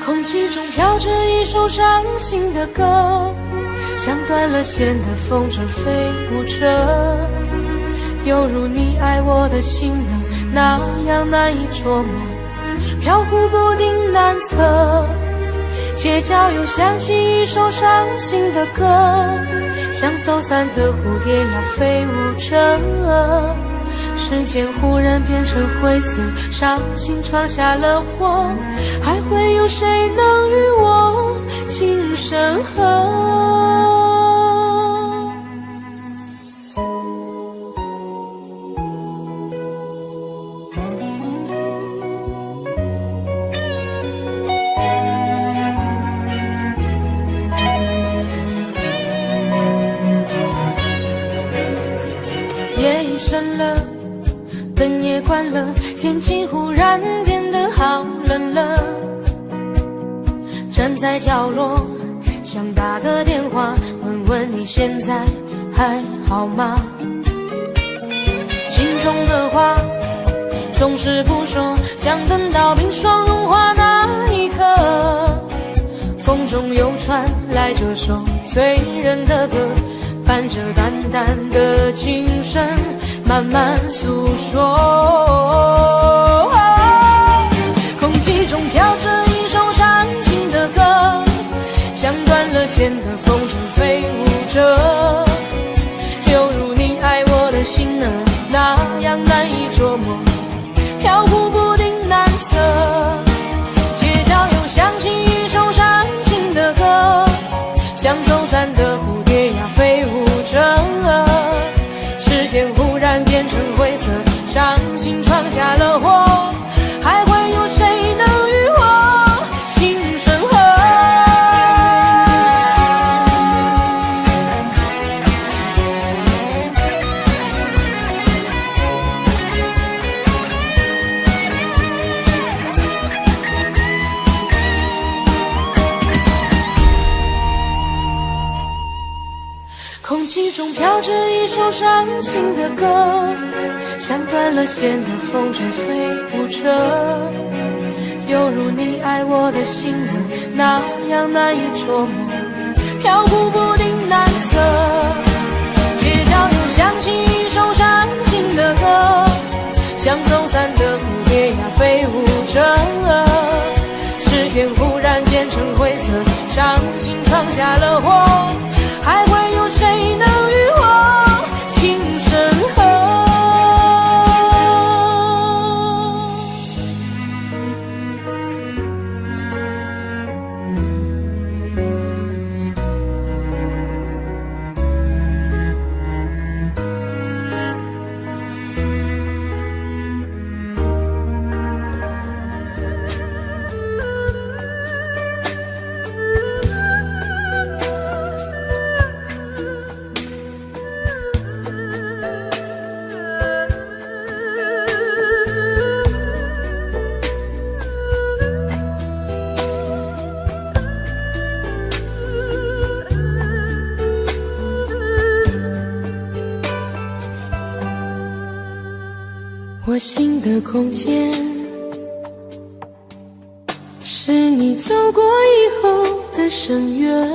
空气中飘着一首伤心的歌，像断了线的风筝飞舞着，犹如你爱我的心呢，那样难以捉摸，飘忽不定难测。街角又响起一首伤心的歌，像走散的蝴蝶呀飞舞着，时间忽然变成灰色，伤心闯下了祸，还会有谁能与我情深合？夜已深了，灯也关了，天气忽然变得好冷了。站在角落，想打个电话，问问你现在还好吗？心中的话总是不说，想等到冰霜融化那一刻。风中又传来这首醉人的歌，伴着淡淡的琴声慢慢诉说。空气中飘着一首伤心的歌，像断了线的风筝飞舞着，犹如你爱我的心呢，那样难以捉摸，飘忽不定难测。街角又响起一首伤心的歌，像走散的蝴蝶呀飞舞着，时间忽然变成灰色，伤心闯下了祸，还会有谁能与我情深合？空气中飘着一首伤心的歌，像断了线的风筝飞舞着，犹如你爱我的心呢，那样难以捉摸，飘忽不定难测。街角又响起一首伤心的歌，像走散的蝴蝶呀飞舞着，时间忽然变成灰色，伤心闯下了祸，还会有谁能与我情深合？我心的空间，是你走过以后的深渊，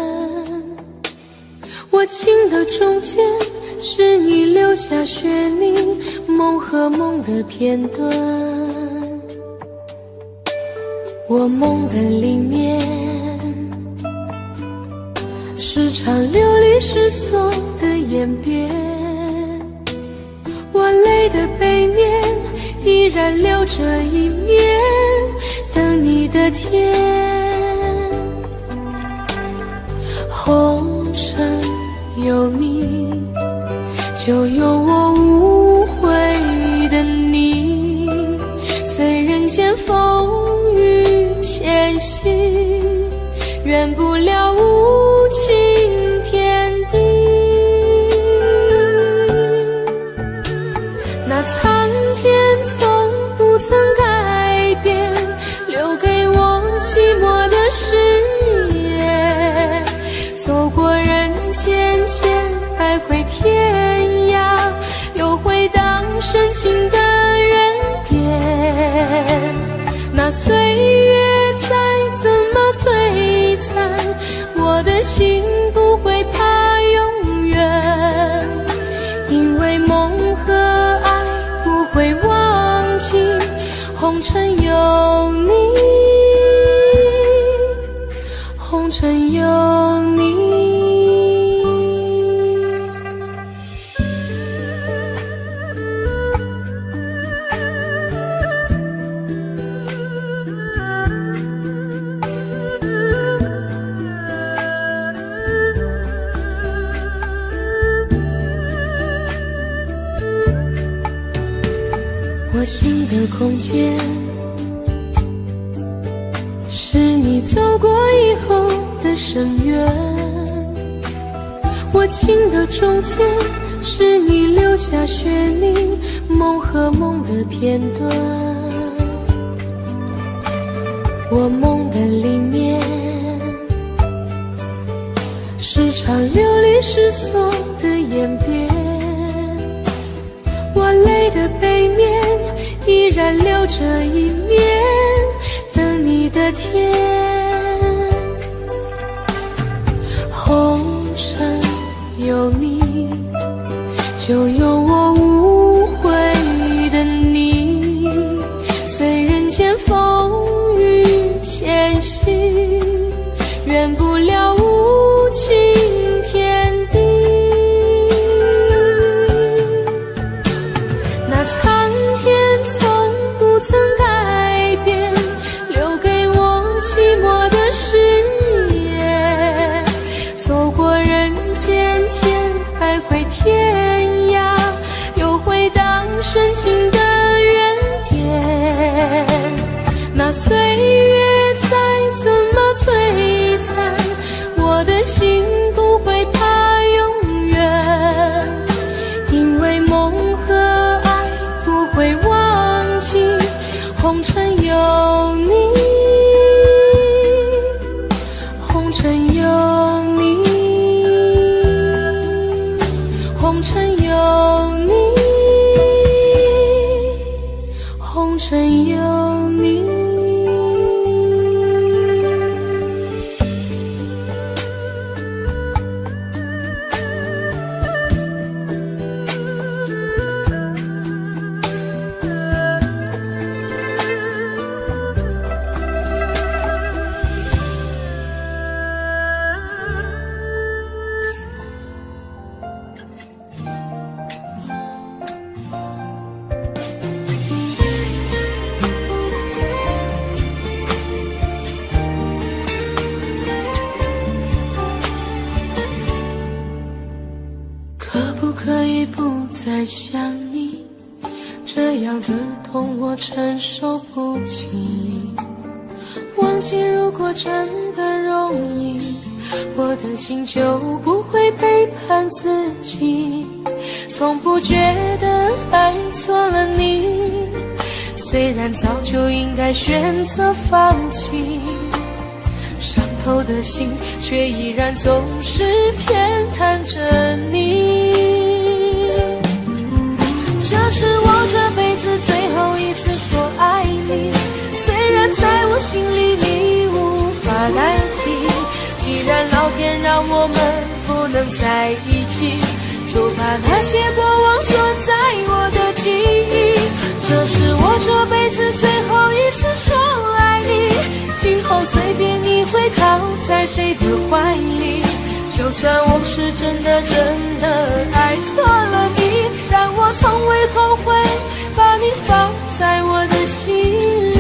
我情的中间，是你留下血泥梦和梦的片段。我梦的里面，是场流离失所的演变，我泪的背面依然留着一面等你的天。红尘有你，就有我无悔的你。间风雨前行，圆不了无情天地。那苍天从不曾改变，留给我寂寞的誓言。走过人间间，徘徊天涯，又回荡深情的原点。那岁月再怎么摧残，我的心不会怕永远，因为梦和爱不会忘记，红尘有你，红尘有你。我心的空间，是你走过以后的深渊；我情的中间，是你留下血泥，梦和梦的片段。我梦的里面，是场流离失所的演变。我泪的背面，依然留着一面等你的天。红尘有你，就有我无悔的你。随人间风雨前行，圆不了无情天地。那苍天从不曾改变，留给我寂寞的誓言。走过人间间，徘徊天涯，又回荡深情的原点。那岁月再怎么摧残，我的心不会怕永远，因为梦和爱不会忘记，红尘有你，红尘有你，红尘有你，红尘有你。可以不再想你，这样的痛我承受不起。忘记如果真的容易，我的心就不会背叛自己。从不觉得爱错了你，虽然早就应该选择放弃，伤透的心却依然总是偏袒着你。这是我这辈子最后一次说爱你，虽然在我心里你无法代替。既然老天让我们不能在一起，就把那些过往锁在我的记忆。这是我这辈子最后一次说爱你，今后随便你会靠在谁的怀里。就算我是真的爱错了你，但我从未后悔把你放在我的心里。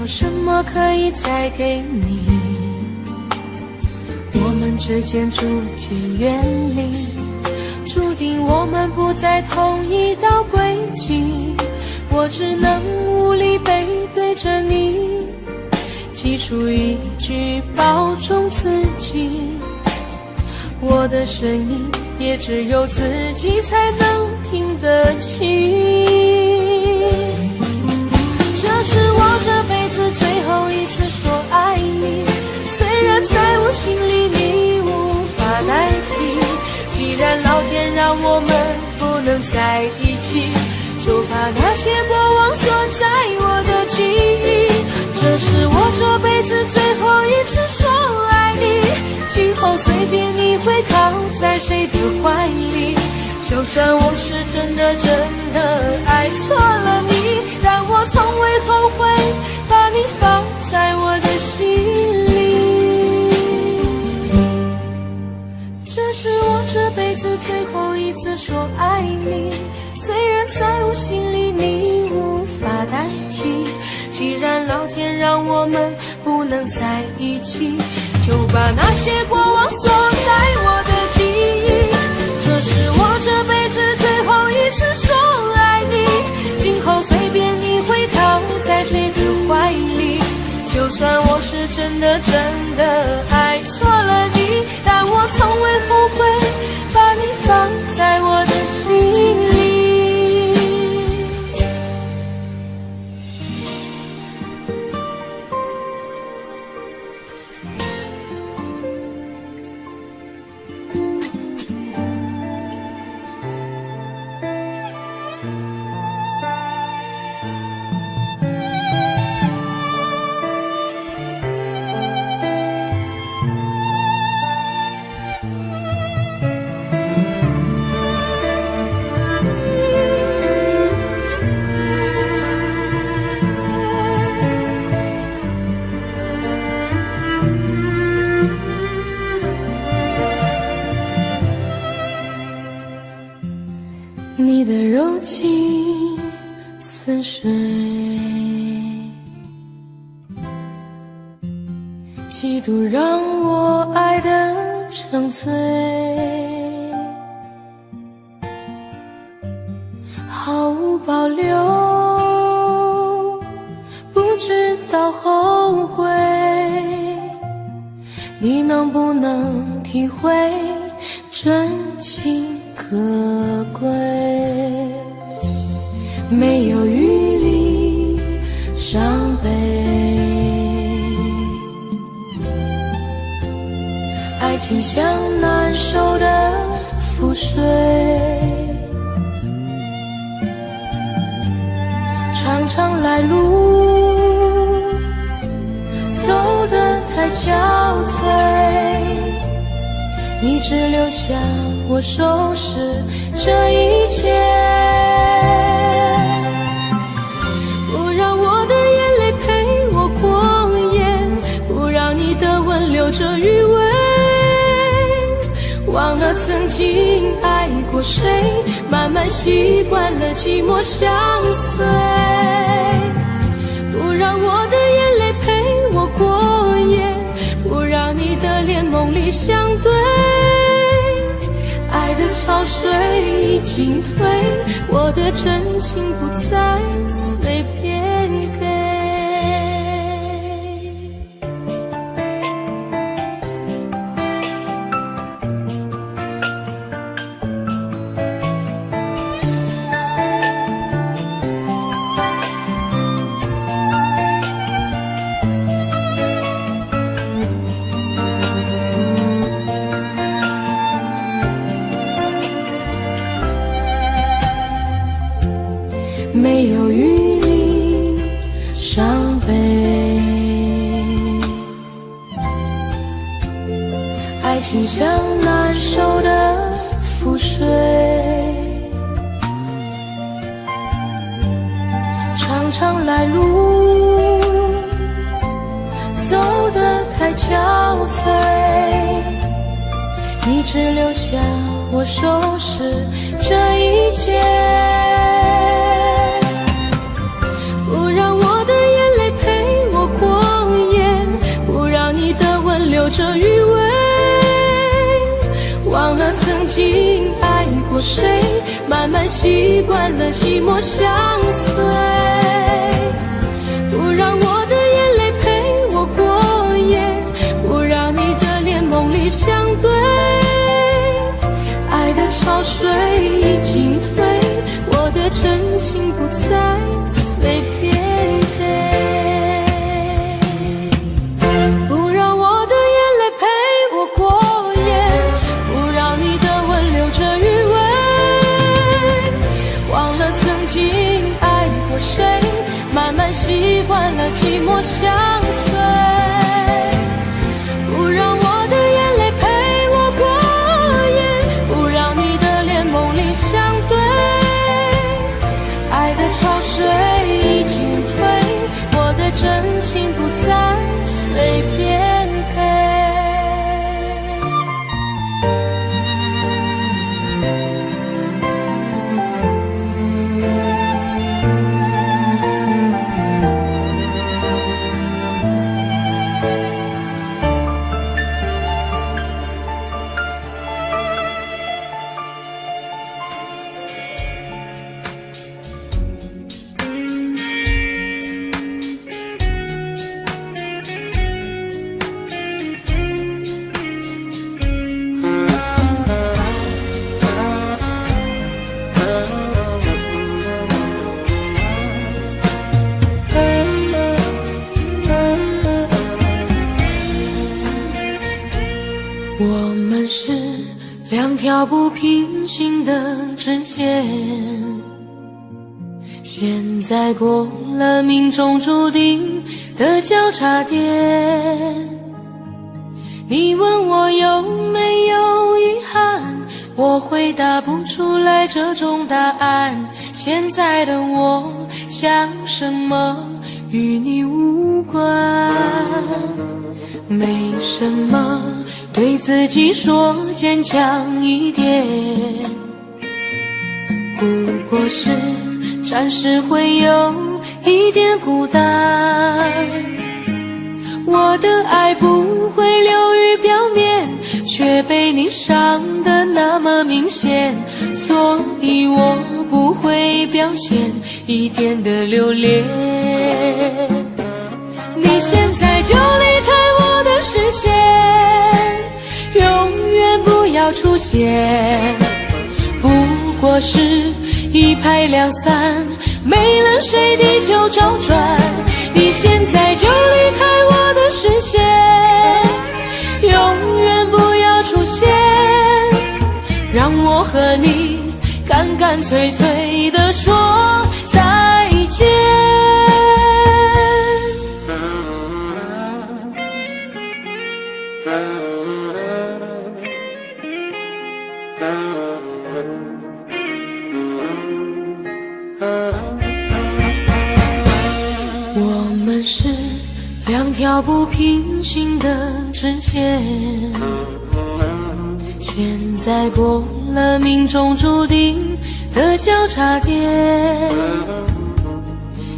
什么可以再给你，我们之间逐渐远离，注定我们不在同一道轨迹，我只能无力背对着你，挤出一句保重自己，我的声音也只有自己才能听得清。这是我这辈子最后一次说爱你，虽然在我心里你无法代替，既然老天让我们不能在一起，就把那些过往锁在我的记忆。这是我这辈子最后一次说爱你，今后随便你会靠在谁的怀里，就算我是真的爱错了你，但我从未后悔把你放在我的心里。这是我这辈子最后一次说爱你，虽然在我心里你无法代替，既然老天让我们不能在一起，就把那些过往锁在我的记忆。这是我这辈子最后一次说爱你，今后随便你会靠在谁的怀里，就算我是真的爱错了你，但我从未后悔把你放在我的心里。你的柔情似水，嫉妒让我爱得成醉，毫无保留，不知道后悔，你能不能体会真情可贵？没有余力伤悲，爱情像难收的覆水，常常来路走得太憔悴，你只留下我收拾这一切，不让我的眼泪陪我过夜，不让你的吻留着余味，忘了曾经爱过谁，慢慢习惯了寂寞相随，不让我的眼泪陪我过夜，不让你的脸梦里相对，爱的潮水已经退，我的真情不再随便给。没有余力伤悲，爱情像难收的覆水，常常来路走得太憔悴，你只留下我收拾这一切，不让我的眼泪陪我经爱过谁，慢慢习惯了寂寞相随，不让我的眼泪陪我过夜，不让你的脸梦里相对，爱的潮水已经退，我的真情不再随便给，不让我的眼泪陪我过夜，不让你的吻留着余味，忘了曾经爱过谁，慢慢习惯了寂寞相随，不让我的眼泪陪我过夜，不让你的脸梦里相对，爱的潮水已经退，我的真情不再随便给。我们是两条不平行的直线，现在过了命中注定的交叉点。你问我有没有遗憾，我回答不出来这种答案。现在的我想什么与你无关，没什么，对自己说坚强一点，不过是暂时会有一点孤单。我的爱不会流于表面，却被你伤得那么明显，所以我不会表现一点的留恋。你现在就离开我的视线，永远不要出现，不过是一拍两散，没了谁地球周转。你现在就离开我的视线，永远不要出现，让我和你干干脆脆地说再见。我们是两条不平行的直线，现在过了命中注定的交叉点。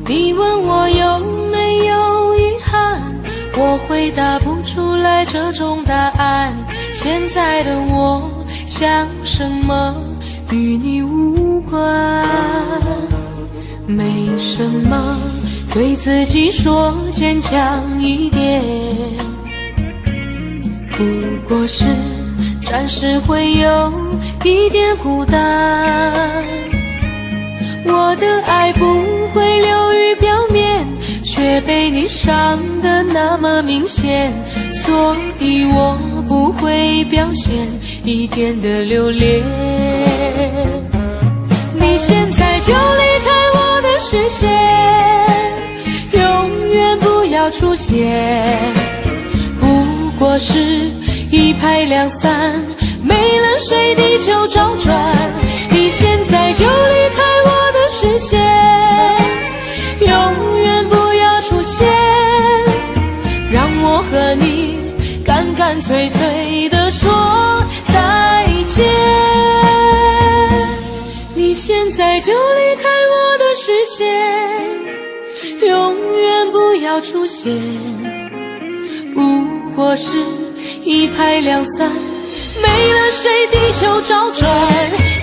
你问我有没有遗憾，我回答不出来这种答案。现在的我想什么与你无关，没什么，对自己说坚强一点，不过是暂时会有一点孤单。我的爱不会流于表面，却被你伤得那么明显，所以我不会表现一点的留恋。你现在就离开我的视线，永远不要出现，不过是一拍两散，没了谁地球周转。你现在就离开我的视线，永远不要出现，让我和你干干脆脆地说再见。你现在就离开我的视线，永远不要出现，不过是一拍两散，没了谁地球找转，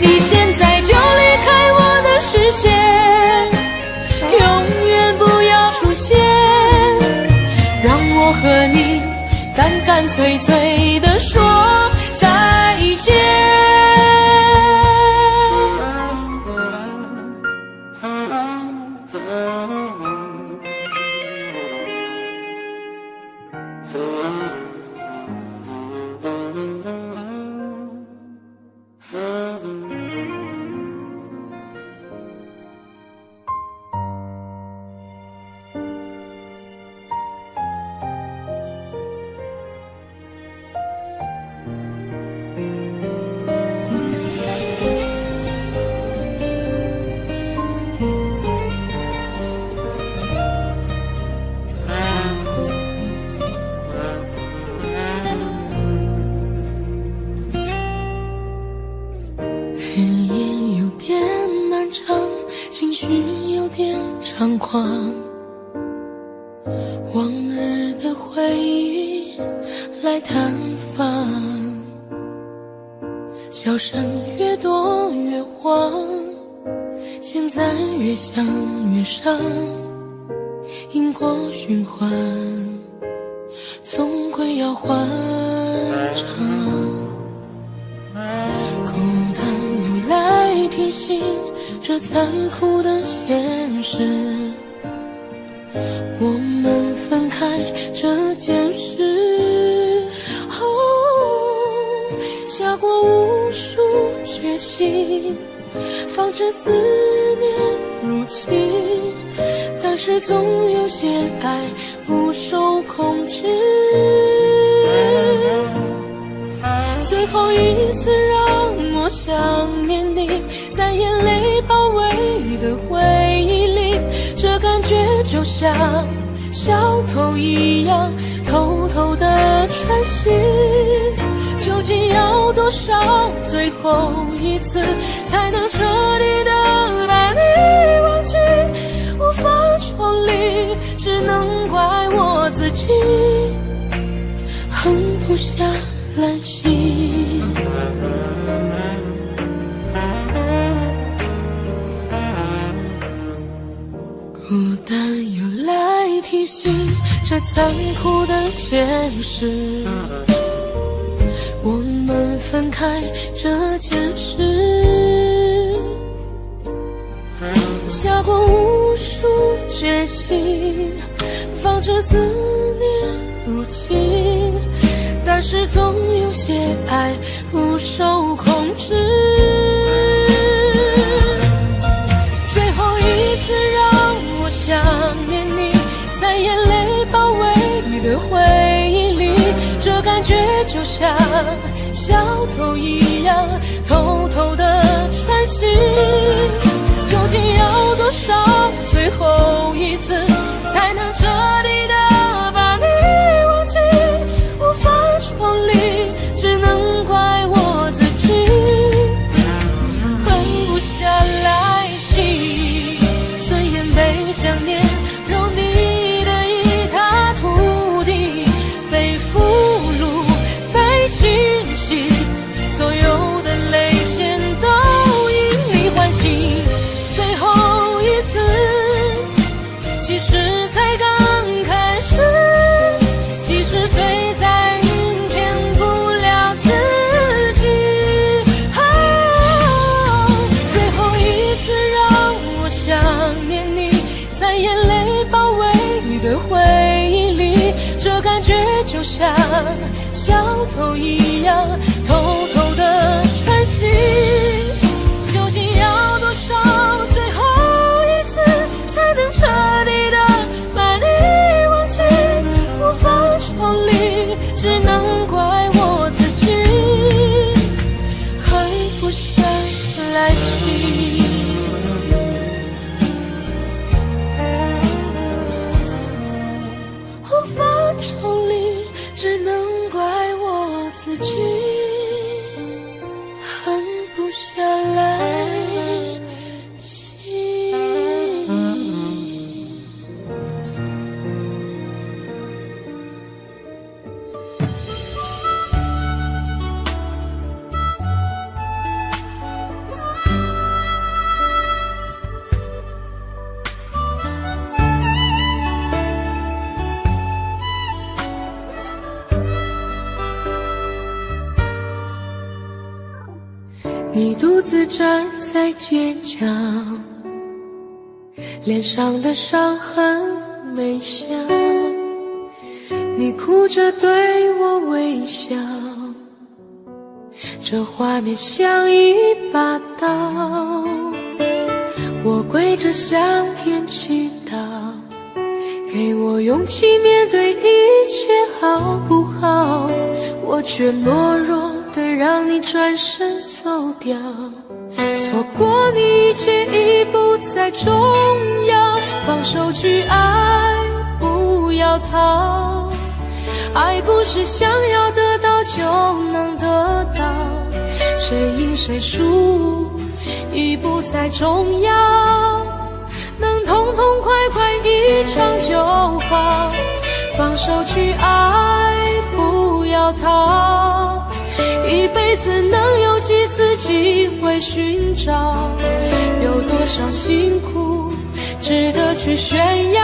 你现在就离开我的视线，永远不要出现，让我和你干干脆脆地说再见。日夜有点漫长，情绪有点猖狂，往日的回忆来探访，笑声越多越慌，现在越想越伤，因果循环总归要还账，孤单又来提醒这残酷的现实，我们分开这件事，下过无数决心，防止思念入侵，但是总有些爱不受控制，最后一次让我想念你，在眼泪包围的回忆里，这感觉就像小偷一样偷偷的穿行，究竟要多少最后一次才能彻底的把你忘记，无法抽离，只能怪我自己狠不下来气。孤单又来提醒这残酷的现实，我们分开这件事，下过无数决心，防止思念入侵，但是总有些爱不受控制，最后一次让我想念你，在眼泪包围的回忆里，这感觉就像小偷一样偷偷的穿行，究竟要多少最后一次才能彻底的把你忘记，无法抽离，只能怪我自己狠不下来气，尊严被想念揉泥的一塌涂地，被俘虏被清洗，所有的泪腺都因你唤醒，最后一次其实才刚开始，其实最在意骗不了自己，最后一次让我想念你，在眼泪包围的回忆里，这感觉就像小偷一样偷偷的穿行，究竟要多少最后一次才能彻底的把你忘记，无法抽离，只能怪我自己狠不下来气。无法抽离，只能怪我自己狠不下来心。你独自站在街角，脸上的伤痕没消，你哭着对我微笑，这画面像一把刀，我跪着向天祈祷，给我勇气面对一切好不好，我却懦弱的让你转身走掉，错过你一切已不再重要，放手去爱，不要逃，爱不是想要得到就能得到，谁赢谁输已不再重要，能痛痛快快一场就好，放手去爱，不要逃，一辈子能有几次机会寻找，有多少辛苦值得去炫耀，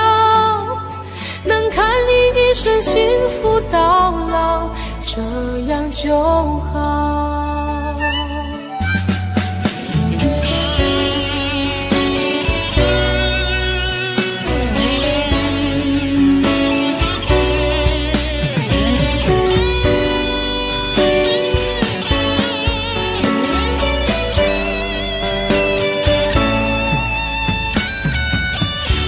能看你一生幸福到老，这样就好。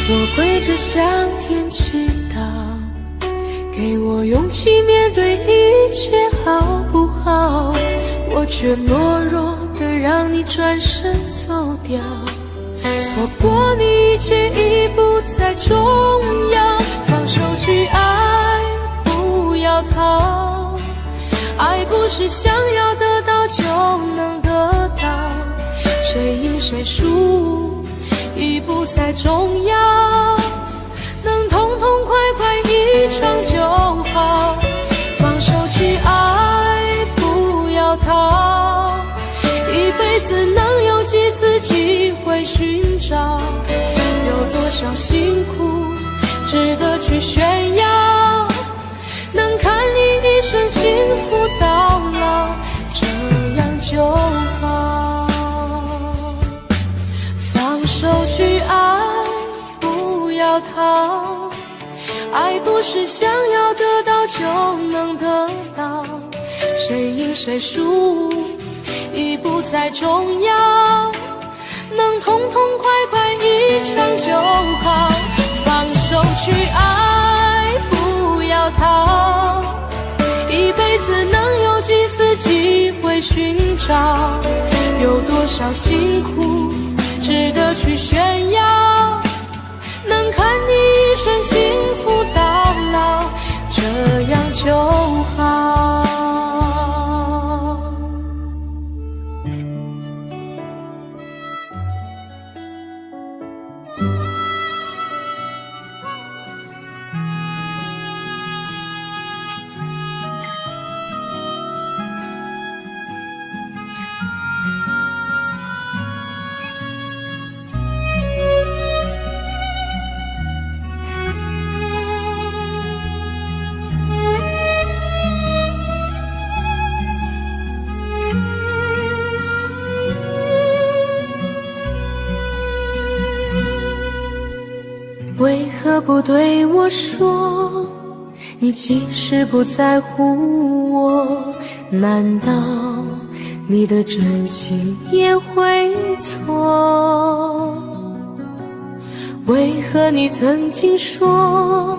我跪着向天祈祷，给我勇气面对一切好不好，我却懦弱的让你转身走掉，错过你一切已不再重要，放手去爱，不要逃，爱不是想要得到就能得到，谁赢谁输已不再重要，能痛痛快快一场就好，放手去爱，不要逃，一辈子能有几次机会寻找，有多少辛苦值得去炫耀，能看你一生幸福到老，这样就好。放手去爱，不要逃，爱不是想要得到就能得到，谁赢谁输已不再重要，能痛痛快快一场就好，放手去爱，不要逃，一辈子能有几次机会寻找，有多少辛苦值得去炫耀，能看你一生幸福到老，这样就好。为何不对我说，你其实不在乎我？难道你的真心也会错？为何你曾经说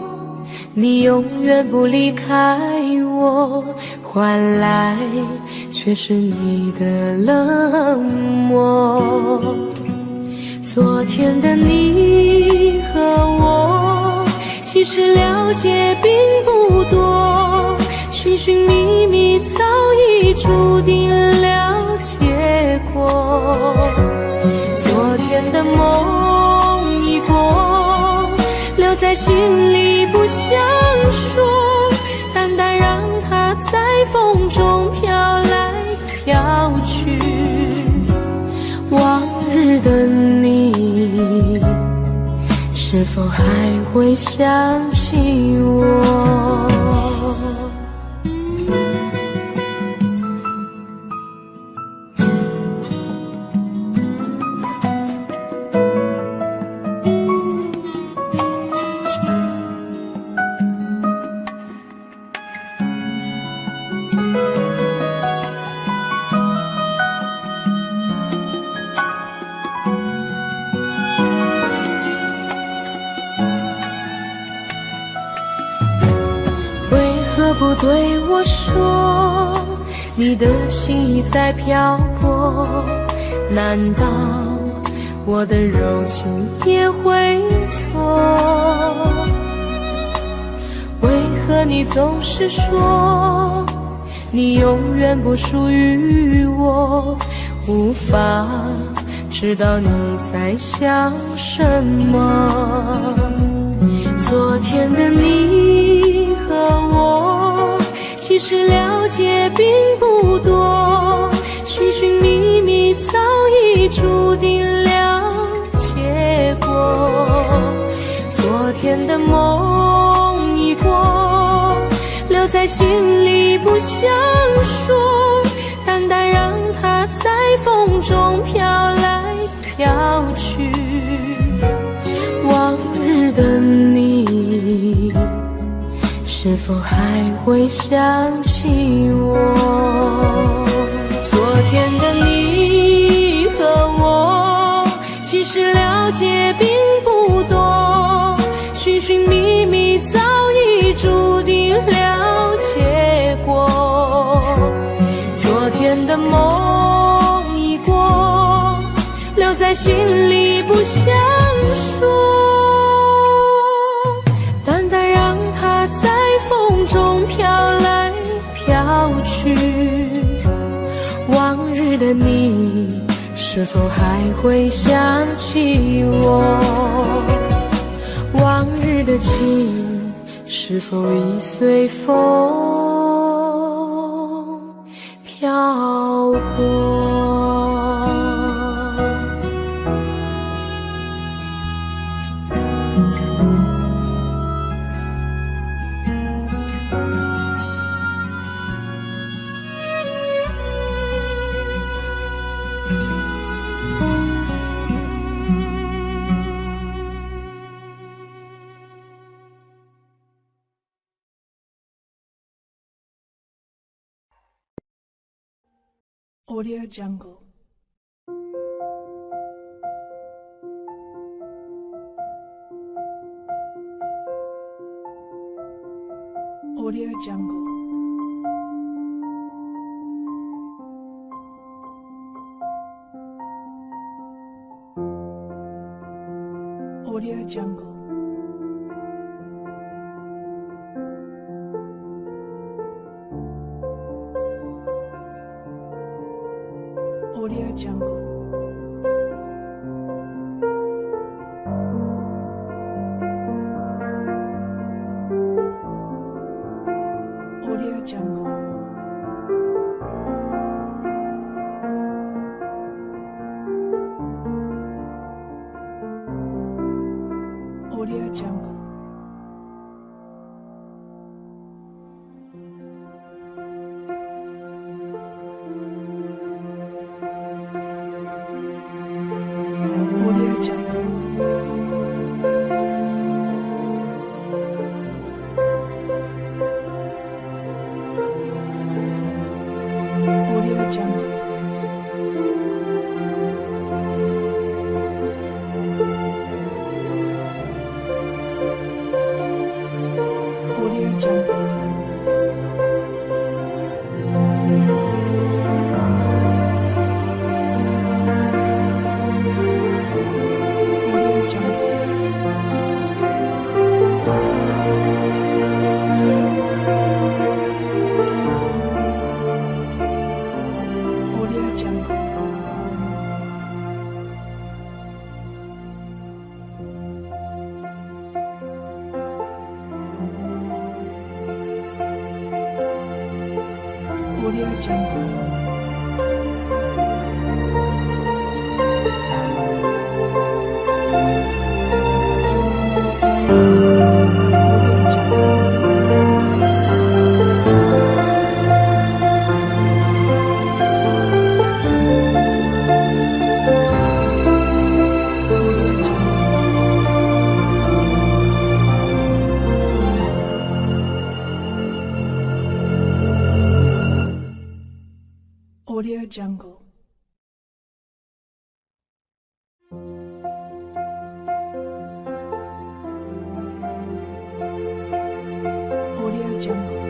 你永远不离开我，换来却是你的冷漠？昨天的你和我其实了解并不多，寻寻觅觅早已注定了结果。昨天的梦已过，留在心里不想说，淡淡让它在风中飘来飘去。往日的你，是否还会想起我？何不对我说，你的心已在漂泊？难道我的柔情也会错？为何你总是说你永远不属于我？无法知道你在想什么。昨天的你和我其实了解并不多，寻寻觅觅早已注定了结果。昨天的梦已过，留在心里不想说，淡淡让它在风中飘来飘去。往日的你，是否还会想起我？昨天的你和我其实了解并不多，寻寻觅觅早已注定了结果。昨天的梦已过，留在心里不想说，淡淡让它在风中飘来飘去。往日的你，是否还会想起我？往日的情，是否已随风飘过Audio Jungle. Audio Jungle. Audio Jungle. Audio Jungle. Audio Jungle. Audio Jungle. Audio Jungle. Audio Jungle. Audio Jungle. Audio Jungle. Audio Jungle. Audio Jungle. Audio Jungle. Audio Jungle.